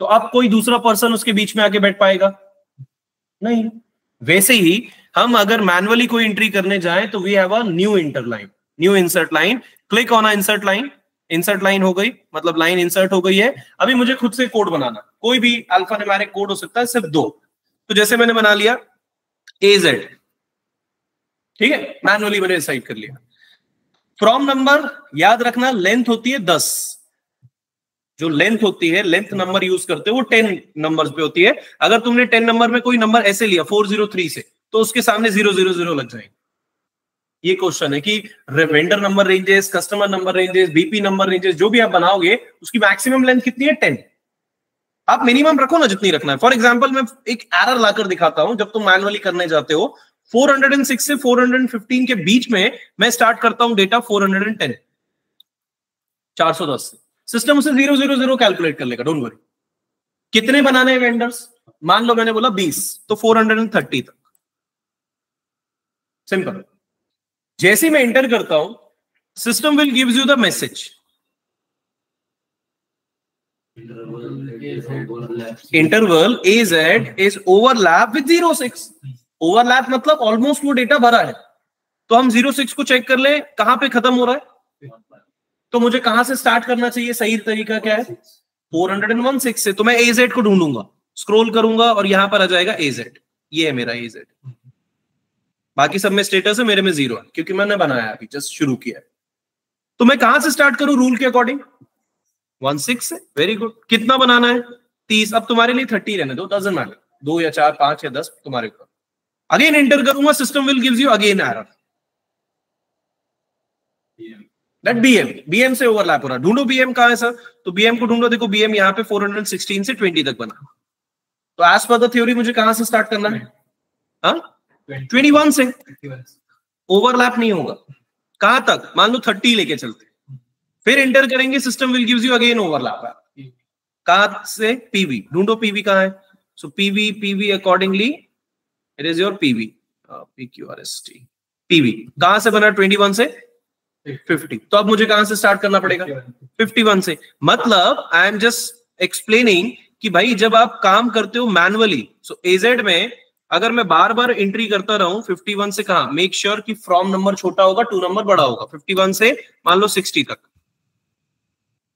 तो अब कोई दूसरा पर्सन उसके बीच में आके बैठ पाएगा? नहीं। वैसे ही हम अगर मैनुअली कोई एंट्री करने जाएं तो we have a new interline, new insert line, click on a insert line, insert line हो गई, मतलब लाइन इंसर्ट हो गई है। अभी मुझे खुद से कोड बनाना, कोई भी अल्फा न्यूमेरिक कोड हो सकता है, सिर्फ 2। तो जैसे मैंने बना लिया AZ, ठीक है, मैनुअली मैंने डिसाइड कर लिया। फ्रॉम नंबर याद रखना लेंथ होती है 10, जो लेंथ होती है, लेंथ नंबर यूज करते हो वो 10 नंबर्स पे होती है। अगर तुमने 10 नंबर में कोई नंबर ऐसे लिया 403 से, तो उसके सामने 000 लग जाएंगे। ये क्वेश्चन है कि vendor number ranges, customer number ranges, BP number ranges, जो भी आप बनाओगे उसकी मैक्सिमम लेंथ कितनी है? 10। आप मिनिमम रखो ना जितनी रखना है। फॉर एग्जांपल मैं एक एरर लाकर दिखाता हूं। जब तुम मैनुअली करने जाते हो 406 से 415 के बीच में मैं स्टार्ट करता हूं डेटा 410, 410 से। सिस्टम उसे 000 कैलकुलेट कर लेगा, डोंट वरी। कितने बनाने हैं वेंडर्स? मान लो मैंने बोला 20, तो 430 तक, सिंपल। जैसे ही मैं एंटर करता हूं, system will gives you the message, interval AZ is overlap with 06। Overlap मतलब ऑलमोस्ट वो डेटा भरा है। तो हम 06 को चेक कर ले कहां पे खत्म हो रहा है, तो मुझे कहां से स्टार्ट करना चाहिए? सही तरीका क्या है? 416 से। तो मैं AZ को ढूंढूंगा, स्क्रॉल करूंगा और यहां पर आ जाएगा AZ। ये है मेरा AZ। बाकी सब में स्टेटस है, मेरे में 0 है क्योंकि मैंने बनाया अभी, जस्ट शुरू किया। तो मैं कहां से स्टार्ट करूं रूल के अकॉर्डिंग? 16 से। Very good. कितना बनाना है? 30। अब तुम्हारे लिए 30 रहने दो, डजंट मैटर, 2 या 4, 5 या 10 तुम्हारे ऊपर। अगेन एंटर करूंगा, system will gives you again error, that BM से ओवरलैप हो रहा है। ढूंढो BM कहां है सर? तो BM को ढूंढो। देखो BM यहां पे 416 से 20 तक बना। तो एज पर द थ्योरी मुझे कहां से स्टार्ट करना है? 21 से। ओवरलैप नहीं होगा। कहां तक? मान लो 30 लेके चलते, फिर एंटर करेंगे, system will gives you again overlap. कहां से? PV ढूंढो, PV कहां है? सो PV accordingly it is your PV, PQRST। PV कहां से बना? 21 से 50। तो अब मुझे कहां से स्टार्ट करना पड़ेगा? 51 से। मतलब आई एम जस्ट एक्सप्लेनिंग कि भाई जब आप काम करते हो मैनुअली, सो AZ में अगर मैं बार बार एंट्री करता रहूं 51 से, कहां? मेक श्योर कि फ्रॉम नंबर छोटा होगा, टू नंबर बड़ा होगा। 51 से मान लो 60 तक,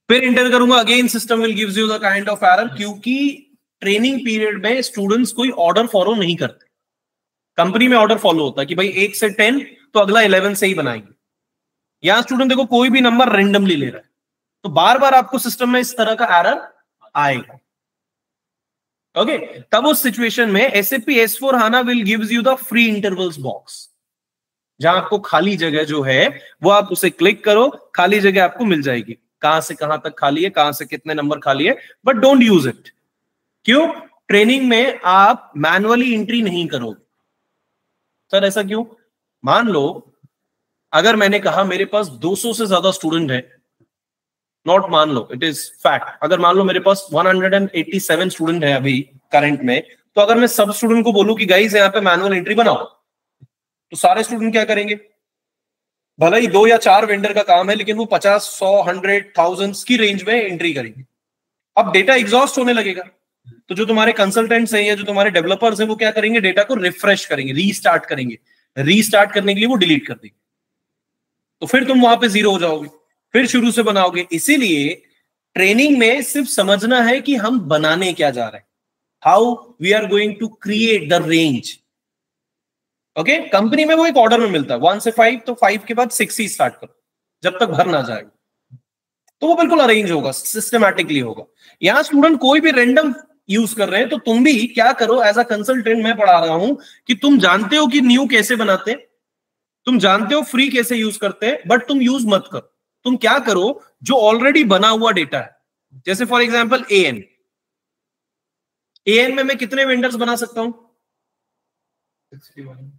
फिर एंटर करूंगा, again system will gives you the kind of error, क्योंकि ट्रेनिंग पीरियड में स्टूडेंट्स कोई ऑर्डर फॉलो नहीं करते। कंपनी में ऑर्डर फॉलो होता है कि भाई 1 से 10, तो अगला 11 से ही बनाएंगे। यहां स्टूडेंट देखो कोई भी नंबर रेंडमली ले रहा है, तो बार बार आपको सिस्टम में इस तरह का एरर आएगा। ओके, तब उस सिचुएशन में SAP S/4HANA will gives you the free intervals box, जहां आपको खाली जगह जो है वो आप उसे क्लिक करो, खाली जगह आपको मिल जाएगी। कहां से कहां तक खाली है, कहां से कितने नंबर खाली है, बट डोंट यूज इट। क्यों? ट्रेनिंग में आप मैनुअली एंट्री नहीं करोगे। सर ऐसा क्यों? मान लो अगर मैंने कहा मेरे पास 200 से ज्यादा स्टूडेंट है, नॉट मान लो, इट इज फैक्ट। अगर मान लो मेरे पास 187 स्टूडेंट है अभी करंट में, तो अगर मैं सब स्टूडेंट को बोलूं कि गाइस यहाँ पे मैनुअल एंट्री बनाओ, तो सारे स्टूडेंट क्या करेंगे? भले ही 2 या 4 वेंडर का काम है, लेकिन वो 50, 100, 100, 1000 की रेंज में एंट्री करेंगे। अब डेटा एग्जॉस्ट होने लगेगा, तो जो तुम्हारे कंसल्टेंट्स हैं या जो तुम्हारे डेवलपर्स हैं वो क्या करेंगे? डेटा को रिफ्रेश करेंगे, रीस्टार्ट करेंगे। रीस्टार्ट करने के लिए वो डिलीट कर देंगे, तो फिर तुम वहां पे 0 हो जाओगे, फिर शुरू से बनाओगे। इसीलिए ट्रेनिंग में सिर्फ समझना है कि हम बनाने क्या जा रहे हैं, how we are going to create the range. Okay, company में वो एक ऑर्डर में मिलता है 1 से 5, तो 5 के बाद 6 ही स्टार्ट करो जब तक भर ना जाए, तो वो बिल्कुल अरेंज होगा, सिस्टमैटिकली होगा। यहां स्टूडेंट कोई भी रैंडम यूज कर रहे हैं, तो तुम भी क्या करो, एज अ कंसल्टेंट मैं पढ़ा रहा हूं कि तुम जानते हो कि न्यू कैसे बनाते हैं, तुम जानते हो फ्री कैसे यूज करते हैं, बट तुम यूज मत करो। तुम क्या करो, जो ऑलरेडी बना हुआ डेटा है, जैसे फॉर एग्जांपल AN में मैं कितने वेंडर्स बना सकता हूं? 61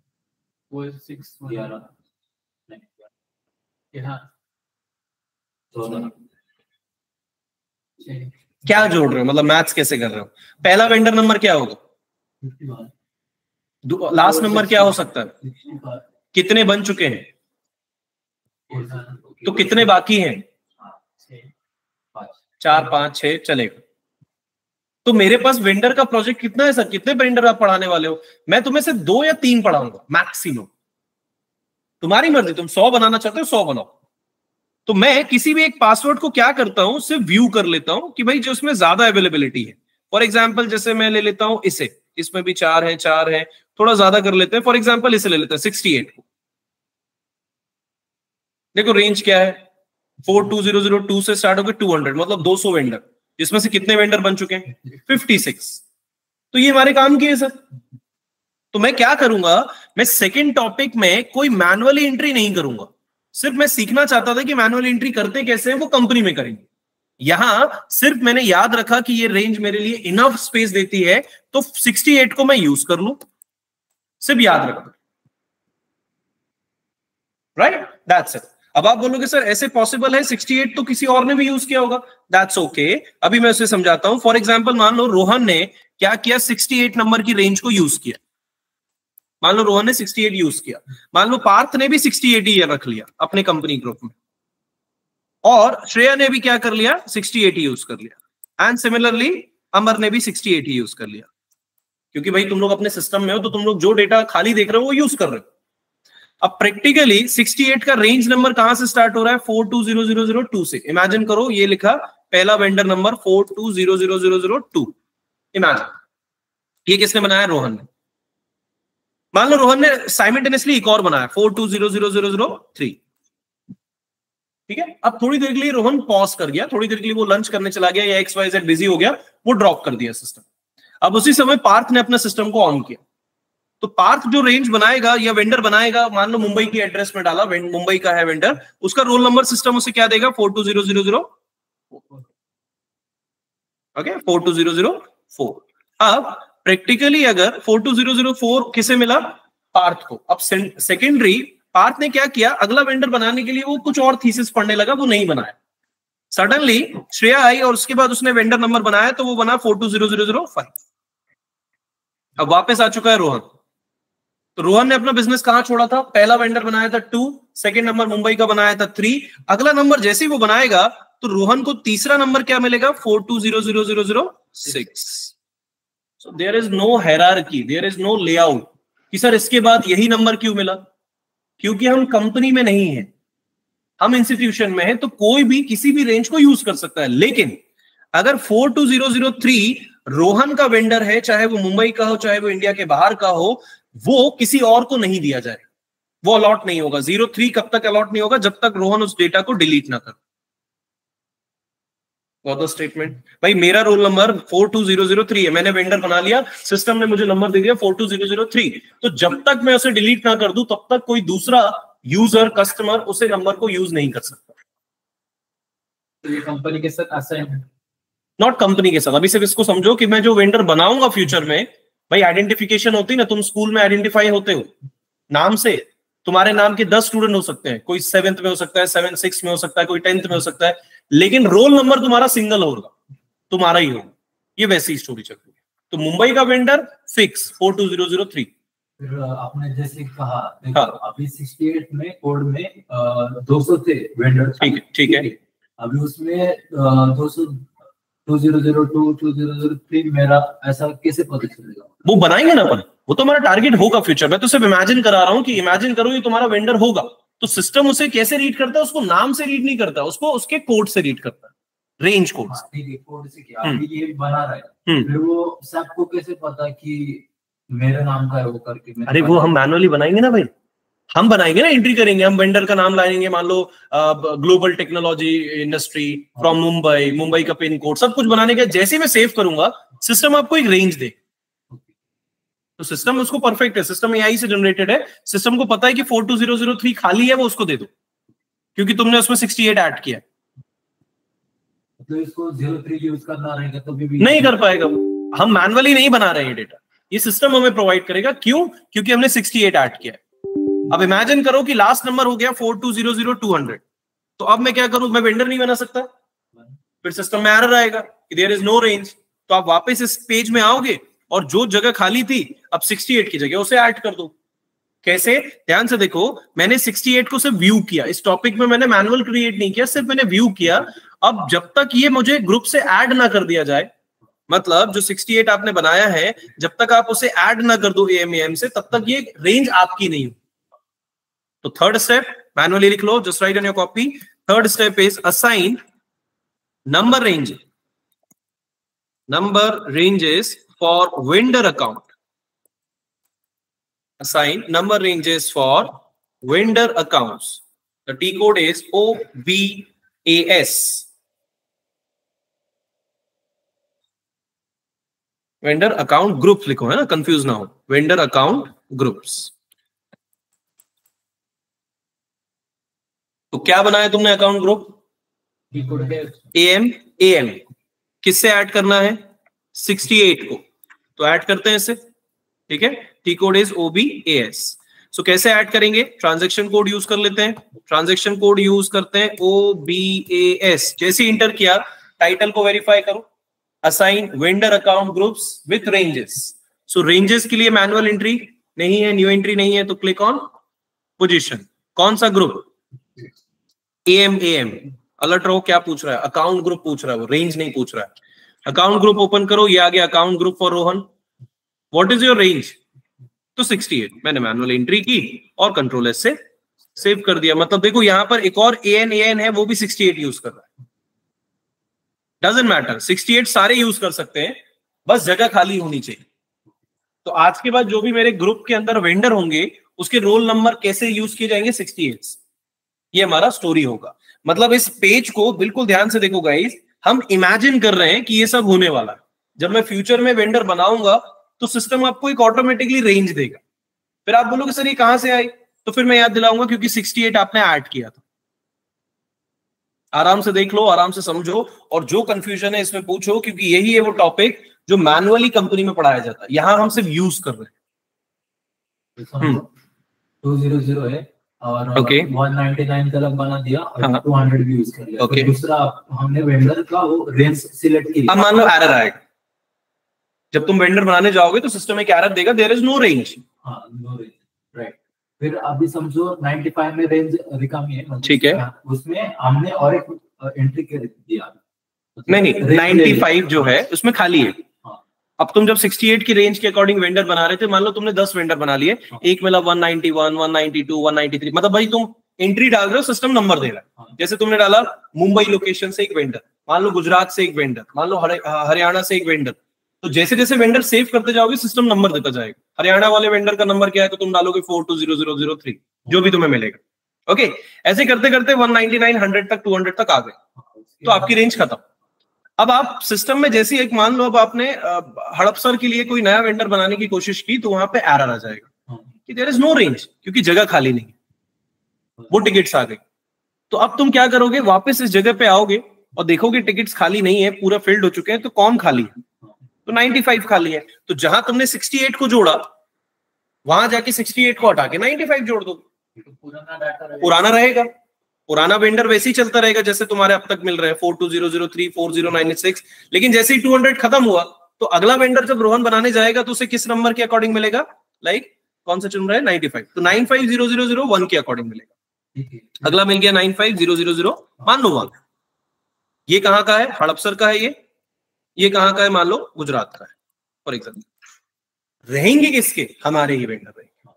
वो 6 यहाँ क्या जोड़ रहे हो, मतलब मैथ्स कैसे कर रहे हो? पहला वेंडर नंबर क्या होगा? लास्ट नंबर क्या हो सकता है? कितने बन चुके हैं? तो कितने बाकी हैं? 4 5 6 चलेगा। तो मेरे पास वेंडर का प्रोजेक्ट कितना है सर? कितने वेंडर आप पढ़ाने वाले हो? मैं तुम्हें से 2 या 3 पढ़ाऊंगा मैक्सिमम, तुम्हारी मर्जी, तुम 100 बनाना चाहते हो 100 बनाओ। तो मैं किसी भी एक पासवर्ड को क्या करता हूं, सिर्फ व्यू कर लेता हूं कि भाई जो उसमें ज्यादा अवेलेबिलिटी है। फॉर एग्जाम्पल जैसे मैं ले लेता हूं इसे, इसमें भी 4 है, थोड़ा ज्यादा कर लेते हैं। फॉर एग्जाम्पल इसे ले लेते हैं 68 को। देखो रेंज क्या है, 42002 से स्टार्ट होकर 200, मतलब 200 वेंडर, जिसमें से कितने वेंडर बन चुके हैं? 56। तो ये हमारे काम की है सर। तो मैं क्या करूंगा, मैं सेकंड टॉपिक में कोई मैनुअली एंट्री नहीं करूंगा, सिर्फ मैं सीखना चाहता था कि मैनुअल एंट्री करते कैसे हैं, वो कंपनी में करेंगे। यहां सिर्फ मैंने याद रखा कि ये रेंज मेरे लिए इनफ स्पेस देती है, तो 68 को मैं यूज कर लूं, सिर्फ याद रखा, राइट, दैट्स इट। अब आप बोलोगे सर ऐसे पॉसिबल है 68 तो किसी और ने भी यूज किया होगा, दैट्स ओके। अभी मैं उसे समझाता हूं। फॉर एग्जांपल मान लो रोहन ने क्या किया, 68 नंबर की रेंज को यूज किया। मान लो रोहन ने 68 यूज किया, मान लो पार्थ ने भी 68 ही रख लिया अपने कंपनी ग्रुप में, और श्रेया ने भी क्या कर लिया, 68 यूज कर लिया, एंड सिमिलरली अमर ने भी 68 यूज कर लिया। क्योंकि भाई तुम लोग अपने सिस्टम में हो, तो तुम लोग जो डेटा खाली देख रहे हो वो यूज कर रहे हो। अब प्रैक्टिकली 68 का रेंज नंबर कहां से स्टार्ट हो रहा है? 420002 से। इमेजिन करो ये लिखा पहला वेंडर नंबर 420002। इमेजिन ये किसने बनाया? रोहन ने। मान लो रोहन ने साइमल्टेनियसली एक और बनाया 420003। ठीक है, अब थोड़ी देर के लिए रोहन पॉज कर गया, थोड़ी देर के लिए वो लंच करने चला गया या XYZ बिजी हो गया, वो ड्रॉप कर दिया सिस्टम। अब उसी समय पार्थ ने अपना सिस्टम को ऑन किया, तो पार्थ जो रेंज बनाएगा या वेंडर बनाएगा, मान लो मुंबई की एड्रेस में डाला, मुंबई का है वेंडर, उसका रोल नंबर सिस्टम उसे क्या देगा? 42000। ओके, 42004। अब प्रैक्टिकली अगर 42004 किसे मिला? पार्थ को। अब सेकेंडरी पार्थ ने क्या किया, अगला वेंडर बनाने के लिए वो कुछ और थीसिस पढ़ने लगा, वो नहीं बनाया। सडनली श्रेया आई और उसके बाद उसने वेंडर नंबर बनाया, तो वो बना 420005। अब वापस आ चुका है रोहन। तो रोहन ने अपना बिजनेस कहां छोड़ा था? पहला वेंडर बनाया था 2, सेकंड नंबर मुंबई का बनाया था 3। अगला नंबर जैसे ही वो बनाएगा तो रोहन को तीसरा नंबर क्या मिलेगा? 420006। So there is no hierarchy, there is no layout कि सर इसके बाद यही नंबर क्यों मिला। क्योंकि हम कंपनी में नहीं है, हम इंस्टीट्यूशन में है, तो कोई भी किसी भी रेंज को यूज कर सकता है। लेकिन अगर 42003 रोहन का वेंडर है, चाहे वो मुंबई का हो, चाहे वो इंडिया के बाहर का हो, वो किसी और को नहीं दिया जाए, वो अलॉट नहीं होगा। 03 कब तक अलॉट नहीं होगा? जब तक रोहन उस डेटा को डिलीट ना करे। स्टेटमेंट भाई मेरा रोल नंबर 42003 है, मैंने वेंडर बना लिया, सिस्टम ने मुझे नंबर दे दिया 42003, तो जब तक मैं उसे डिलीट ना कर दूं तब तक कोई दूसरा यूजर, कस्टमर उसे नंबर को यूज नहीं कर सकता। तो ये कंपनी के साथ असाइन है, नॉट कंपनी के साथ। अभी सिर्फ इसको समझो कि मैं जो वेंडर बनाऊंगा फ्यूचर में, भाई आइडेंटिफिकेशन होती है ना, तुम स्कूल में आइडेंटिफाई होते हो नाम से, तुम्हारे नाम के 10 स्टूडेंट हो सकते हैं, कोई 7th में हो सकता है, 7 6 में हो सकता है, कोई 10th में हो सकता है, लेकिन रोल नंबर तुम्हारा सिंगल होगा, तुम्हारा ही होगा। ये वैसी स्टोरी चल रही है। तो मुंबई का वेंडर फिक्स 42003। फिर आपने जैसे कहा, हाँ। अभी 68 में कोड में 200 थे वेंडर, ठीक है। अभी उसमें 200 2002 2003 मेरा ऐसा कैसे पता चलेगा? वो बनाएंगे ना अपन, वो तो हमारा टारगेट होगा फ्यूचर में। तो सिर्फ इमेजिन करा रहा हूं कि इमेजिन करो ये तुम्हारा वेंडर होगा, तो सिस्टम उसे कैसे रीड करता है? उसको नाम से रीड नहीं करता, उसको उसके कोड से रीड करता है, रेंज कोड से। ठीक है, कोड से क्या अभी ये बना रहा है, फिर वो सबको कैसे पता कि मेरे नाम का है वो करके? अरे वो हम मैनुअली बनाएंगे ना भाई, हम बनाएंगे ना, एंट्री करेंगे, हम वेंडर का नाम लाएंगे, मान लो global technology industry from Mumbai, Mumbai का पिन कोड, सब कुछ बनाने के जैसे मैं सेव करूंगा, सिस्टम आपको एक रेंज दे। तो सिस्टम उसको परफेक्ट है, सिस्टम एआई से जनरेटेड है, सिस्टम को पता है कि 42003 खाली है, वो उसको दे दो, क्योंकि तुमने उसमें 68 ऐड किया। तो इसको 03 यूज करना रहेगा तो भी नहीं कर पाएगा, हम मैनुअली नहीं बना रहे हैं डेटा, ये सिस्टम हमें प्रोवाइड करेगा। क्यों? क्योंकि हमने 68 ऐड किया है। अब इमेजिन करो कि लास्ट नंबर हो गया 4200200, तो अब मैं क्या करूं? मैं वेंडर नहीं बना सकता, फिर सिस्टम में एरर आएगा कि देयर इज नो रेंज। तो आप वापस इस पेज में आओगे और जो जगह खाली थी अब 68 की जगह उसे ऐड कर दो। कैसे, ध्यान से देखो, मैंने 68 को सिर्फ व्यू किया, इस टॉपिक में मैंने मैनुअल क्रिएट नहीं किया, सिर्फ मैंने व्यू किया। अब जब तक ये मुझे ग्रुप से ऐड ना कर दिया जाए, मतलब जो 68 आपने बनाया है, जब तक आप उसे ऐड ना कर दो AMAM से, तब तक ये रेंज आपकी नहीं हो। तो थर्ड स्टेप मैनुअली लिख लो, just write on your copy. Third step is assign number ranges for vendor account. Assign number ranges for vendor accounts. The T code is OBAS. Vendor account groups लिखो, है ना, confuse ना हो, vendor account groups. तो क्या बनाया तुमने account group? AM किससे ऐड करना है? 68 को, तो ऐड करते हैं इससे, ठीक है। T code is OBAS। सो कैसे ऐड करेंगे? ट्रांजैक्शन कोड यूज कर लेते हैं, ट्रांजैक्शन कोड यूज करते हैं OBAS। जैसे इंटर किया, टाइटल को वेरीफाई करो, assign vendor account groups with ranges. So ranges के लिए मैनुअल एंट्री नहीं है, न्यू एंट्री नहीं है, तो क्लिक ऑन पोजीशन। कौन सा ग्रुप? AM। अलर्ट रहो, क्या पूछ रहा है? अकाउंट ग्रुप पूछ रहा है, वो रेंज नहीं पूछ रहा है। अकाउंट ग्रुप ओपन करो, ये आ गया account group for Rohan. What is your range? तो 68। मैंने मैनुअल एंट्री की और कंट्रोल एस से सेव कर दिया। मतलब देखो यहां पर एक और AN है, वो भी 68 यूज कर रहा है। डजंट मैटर, 68 सारे यूज कर सकते हैं, बस जगह खाली होनी चाहिए। तो आज के बाद जो भी मेरे ग्रुप के अंदर वेंडर होंगे, उसके रोल नंबर कैसे यूज किए जाएंगे? 68। ये हमारा स्टोरी होगा। मतलब इस पेज को बिल्कुल ध्यान से देखो गाइस, हम इमेजिन कर रहे हैं कि ये सब होने वाला है। जब मैं फ्यूचर में वेंडर बनाऊंगा तो सिस्टम आपको एक ऑटोमेटिकली रेंज देगा। फिर आप बोलोगे सर ये कहां से आई? तो फिर मैं याद दिलाऊंगा क्योंकि 68 आपने ऐड किया था। आराम से देख लो, आराम से समझो, और जो कंफ्यूजन है इसमें पूछो, क्योंकि यही है वो टॉपिक जो मैनुअली कंपनी में पढ़ाया जाता है। यहां हम सिर्फ यूज कर रहे हैं। 200 है और Okay. 199 तक बना दिया और हाँ. 200 भी यूज कर लिया। Okay. तो दूसरा हमने वेंडर का वो रेंज सिलेक्ट किया। अब मान लो एरर आएगा, जब तुम वेंडर बनाने जाओगे तो सिस्टम एक एरर देगा, देयर इज नो रेंज। हाँ, नो रेंज, राइट। फिर अभी समझो 95 में रेंज रिकामी है, ठीक है, उसमें हमने और एक एंट्री कर दिया। नहीं 95 जो है उसमें खाली है। अब तुम जब 68 की रेंज के अकॉर्डिंग वेंडर बना रहे थे, मान लो तुमने 10 वेंडर बना लिए, एक मिला 191, 192, 193, मतलब भाई तुम एंट्री डाल रहे हो, सिस्टम नंबर दे रहा है। जैसे तुमने डाला मुंबई लोकेशन से एक वेंडर, मान लो गुजरात से एक वेंडर, मान लो हरियाणा से एक वेंडर, तो जैसे जैसे वेंडर सेव करते जाओगे सिस्टम नंबर देता जाएगा। हरियाणा वाले वेंडर का नंबर क्या है, तो तुम डालोगे 420003, जो भी तुम्हें मिलेगा। ओके, ऐसे करते करते 199, 100 तक, 200 तक आ गए, तो आपकी रेंज खत्म। अब आप सिस्टम में जैसे एक मान लो अब आपने हड़पसर के लिए कोई नया वेंडर बनाने की कोशिश की, तो वहां पे एरर आ जाएगा कि देयर इज नो रेंज, क्योंकि जगह खाली नहीं, वो टिकट्स आ गई। तो अब तुम क्या करोगे, वापस इस जगह पे आओगे और देखोगे टिकट्स खाली नहीं है, पूरा फिल्ड हो चुके हैं, तो कौन खाली है? तो 95 खाली है। तो जहां तुमने 68 को जोड़ा, वहां जाके 68 को हटा के 95 जोड़ दो, पुराना रहेगा। पुराना वेंडर वैसे ही चलता रहेगा जैसे तुम्हारे अब तक मिल रहे हैं, 42003, 40986। लेकिन जैसे ही 200 खत्म हुआ, तो अगला वेंडर जब रोहन बनाने जाएगा तो उसे किस नंबर के अकॉर्डिंग मिलेगा? लाइक कौन सा चुन रहा है? 95, तो 950001 के अकॉर्डिंग मिलेगा। अगला मिल गया 950001, मान लो 1। ये कहां का है? हड़पसर का है। ये कहां का है? मान लो गुजरात का है फॉर एग्जाम्पल। रहेंगे किसके? हमारे ही वेंडर रहेंगे,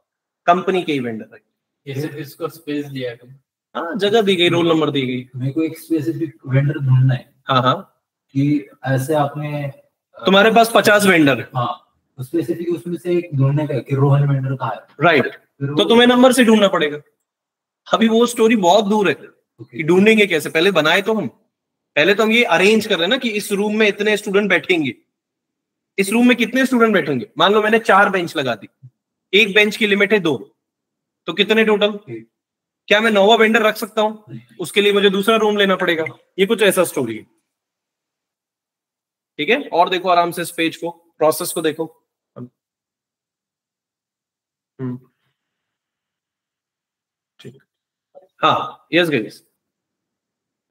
कंपनी के ही वेंडर रहेंगे। इसको स्पेस दिया है, हाँ, जगह दी गई, रोल नंबर दी गई। मेरे को एक स्पेसिफिक वेंडर ढूंढना है। हाँ, कि ऐसे आपने, तुम्हारे पास 50 वेंडर है। हाँ, स्पेसिफिक उसमें से एक ढूंढने का कि रोहन वेंडर कहाँ है, राइट। तो तुम्हें नंबर से ढूंढना पड़ेगा। अभी वो स्टोरी बहुत दूर है कि ढूंढेंगे कैसे। पहले बनाए तो हम, पहले तो हम ये अरेंज कर रहे हैं ना कि इस रूम में इतने स्टूडेंट बैठेंगे, इस रूम में कितने स्टूडेंट बैठेंगे। मान लो मैंने 4 बेंच लगा दी, एक बेंच की लिमिट है 2, तो कितने टोटल? क्या मैं 9वां वेंडर रख सकता हूं? उसके लिए मुझे दूसरा रूम लेना पड़ेगा। ये कुछ ऐसा स्टोरी है, ठीक है। और देखो आराम से इस पेज को, प्रोसेस को देखो। ठीक, हाँ, यस गाइस।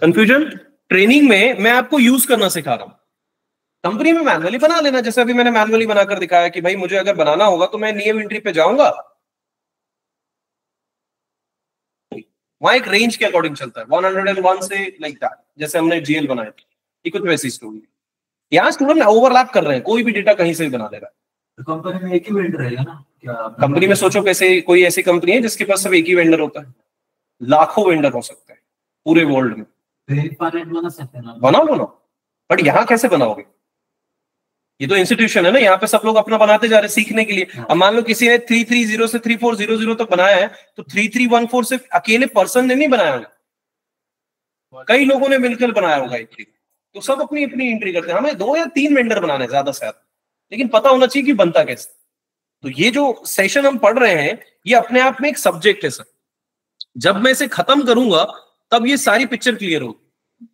कंफ्यूजन? ट्रेनिंग में मैं आपको यूज करना सिखा रहा हूं। कंपनी में मैनुअली बना लेना, जैसे अभी मैंने मैनुअली बनाकर दिखाया कि भाई मुझे अगर बनाना होगा तो मैं न्यू एंट्री पे जाऊंगा, वहां एक रेंज के अकॉर्डिंग चलता है 101 से लाइक दैट, जैसे हमने जीएल बनाया था, ये कुछ वैसी स्टोरी है। यहाँ स्टूडेंट ओवरलैप कर रहे हैं, कोई भी डेटा कहीं से भी बना ले रहा है। तो कंपनी में एक ही वेंडर रहेगा ना क्या? कंपनी में सोचो कैसे, कोई ऐसी कंपनी है जिसके पास सिर्फ एक ही वेंडर होता है? लाखों वेंडर हो सकते हैं पूरे वर्ल्ड में। बना सकते हैं ना? बनाओ, बट यहाँ कैसे बनाओगे? ये तो इंस्टीट्यूशन है ना, यहाँ पे सब लोग अपना बनाते जा रहे हैं सीखने के लिए। अब मान लो किसी ने 330 से 3400 तक बनाया है, तो 3314 सिर्फ अकेले पर्सन ने नहीं बनाया होगा, कई लोगों ने मिलकर बनाया होगा एंट्री। तो सब अपनी अपनी एंट्री करते हैं। हमें 2 या 3 वेंडर बनाना है ज्यादा से ज्यादा, लेकिन पता होना चाहिए कि बनता कैसे। तो ये जो सेशन हम पढ़ रहे हैं, ये अपने आप में एक सब्जेक्ट है सर। जब मैं इसे खत्म करूंगा तब ये सारी पिक्चर क्लियर होगी,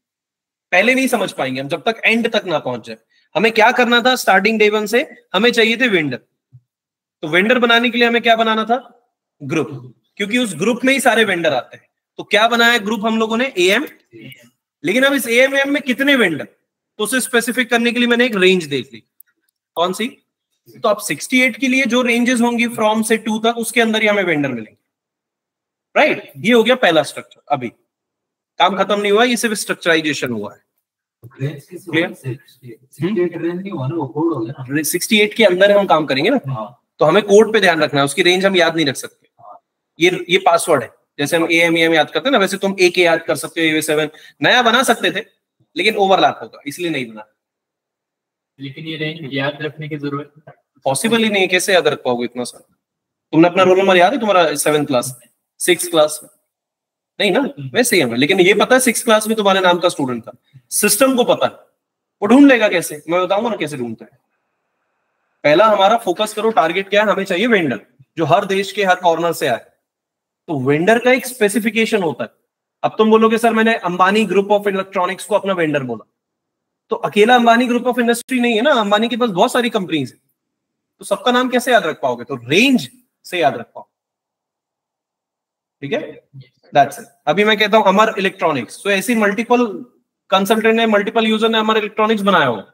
पहले नहीं समझ पाएंगे हम जब तक एंड तक ना पहुंच जाए। हमें क्या करना था स्टार्टिंग डे 1 से, हमें चाहिए थे वेंडर। तो वेंडर बनाने के लिए हमें क्या बनाना था? ग्रुप, क्योंकि उस ग्रुप में ही सारे वेंडर आते हैं। तो क्या बनाया ग्रुप हम लोगों ने? एएम। लेकिन अब इस एएम में कितने वेंडर, तो उसे स्पेसिफिक करने के लिए मैंने एक रेंज देख ली। कौन सी? तो अब 68 के लिए जो रेंजेस होंगी फ्रॉम से 2 तक, उसके अंदर ही हमें वेंडर मिलेंगे, राइट? ये हो गया पहला स्ट्रक्चर। अभी काम खत्म नहीं हुआ, ये सिर्फ स्ट्रक्चराइजेशन हुआ है। 68 के अंदर हम काम करेंगे ना, तो हमें कोड पे ध्यान रखना है, उसकी रेंज हम याद नहीं रख सकते। ये पासवर्ड है, जैसे हम एएम याद करते हैं ना, वैसे तुम AK याद कर सकते हो, AV7 नया बना सकते थे, लेकिन ओवरलैप होगा इसलिए नहीं बना। लेकिन ये रेंज याद रखने की जरूरत पॉसिबल ही नहीं है, कैसे याद रख पाओगे इतना सारा? तुमने अपना रोल नंबर याद है तुम्हारा 7th क्लास में, 6th क्लास में? नहीं ना, वैसे ही हमें, लेकिन ये पता है 6th क्लास में तुम्हारे नाम का स्टूडेंट था। सिस्टम को पता है, वो ढूंढ लेगा कैसे, मैं बताऊंगा ना कैसे ढूंढता है। पहला हमारा फोकस करो, टारगेट क्या है? हमें चाहिए वेंडर जो हर देश के हर कॉर्नर से आए। तो वेंडर का एक स्पेसिफिकेशन होता है। अब तुम बोलोगे सर मैंने अंबानी ग्रुप ऑफ इलेक्ट्रॉनिक्स को अपना वेंडर बोला, तो अकेला अंबानी ग्रुप ऑफ इंडस्ट्री नहीं है ना, अंबानी के पास बहुत सारी कंपनीज है, तो सबका नाम कैसे याद रख पाओगे? तो रेंज से याद रख पाओ, ठीक है? That's it. अभी मैं कहता हूं अमर इलेक्ट्रॉनिक्स, तो ऐसी मल्टीपल कंसल्टेंट ने, मल्टीपल यूजर ने अमर इलेक्ट्रॉनिक्स बनाया होगा,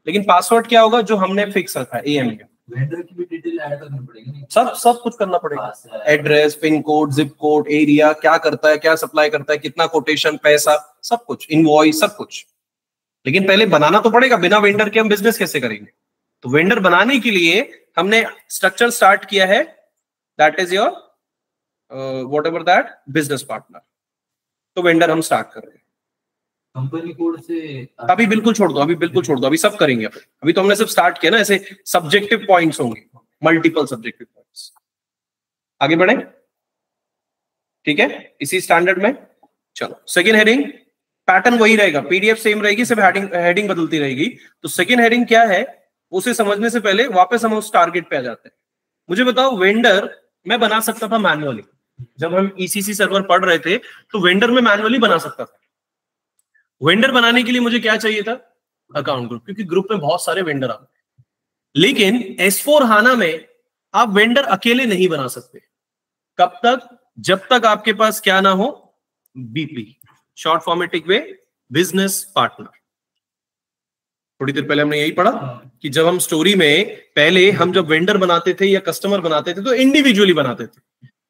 लेकिन पासवर्ड क्या होगा? जो हमने फिक्स रखा है एएम का। वेंडर की भी डिटेल ऐड करनी पड़ेगी, सब कुछ करना पड़ेगा। Address, pin code, zip code, area, क्या करता है, क्या सप्लाई करता है, कितना कोटेशन, पैसा, सब कुछ, इनवॉइस, सब कुछ। लेकिन पहले बनाना तो पड़ेगा, बिना वेंडर के हम बिजनेस कैसे करेंगे? तो वेंडर बनाने के लिए हमने स्ट्रक्चर स्टार्ट किया है, that is your whatever that business partner. तो वेंडर हम स्टार्ट कर रहे हैं। कंपनी कोड से अभी बिल्कुल छोड़ दो, अभी सब करेंगे। अभी तो हमने सिर्फ स्टार्ट किया ना, ऐसे सब्जेक्टिव पॉइंट्स होंगे, मल्टीपल सब्जेक्टिव पॉइंट्स। आगे बढ़े, ठीक है? इसी स्टैंडर्ड में चलो। सेकेंड हेडिंग पैटर्न वही रहेगा, पीडीएफ सेम रहेगी, सिर्फ हेडिंग बदलती रहेगी। तो सेकेंड हेडिंग क्या है उसे समझने से पहले वापस हम उस टारगेट पे आ जाते हैं। मुझे बताओ, वेंडर मैं बना सकता था मैनुअली, जब हम ECC सर्वर पढ़ रहे थे तो वेंडर में मैनुअली बना सकता था। वेंडर बनाने के लिए मुझे क्या चाहिए था? अकाउंट ग्रुप, क्योंकि ग्रुप में बहुत सारे वेंडर आते हैं। लेकिन S4 HANA में आप वेंडर अकेले नहीं बना सकते। कब तक? जब तक आपके पास क्या ना हो? BP, शॉर्ट फॉर्मेटिक वे बिजनेस पार्टनर। थोड़ी देर पहले हमने यही पढ़ा कि जब हम स्टोरी में, पहले हम जब वेंडर बनाते थे या कस्टमर बनाते थे तो इंडिविजुअली बनाते थे,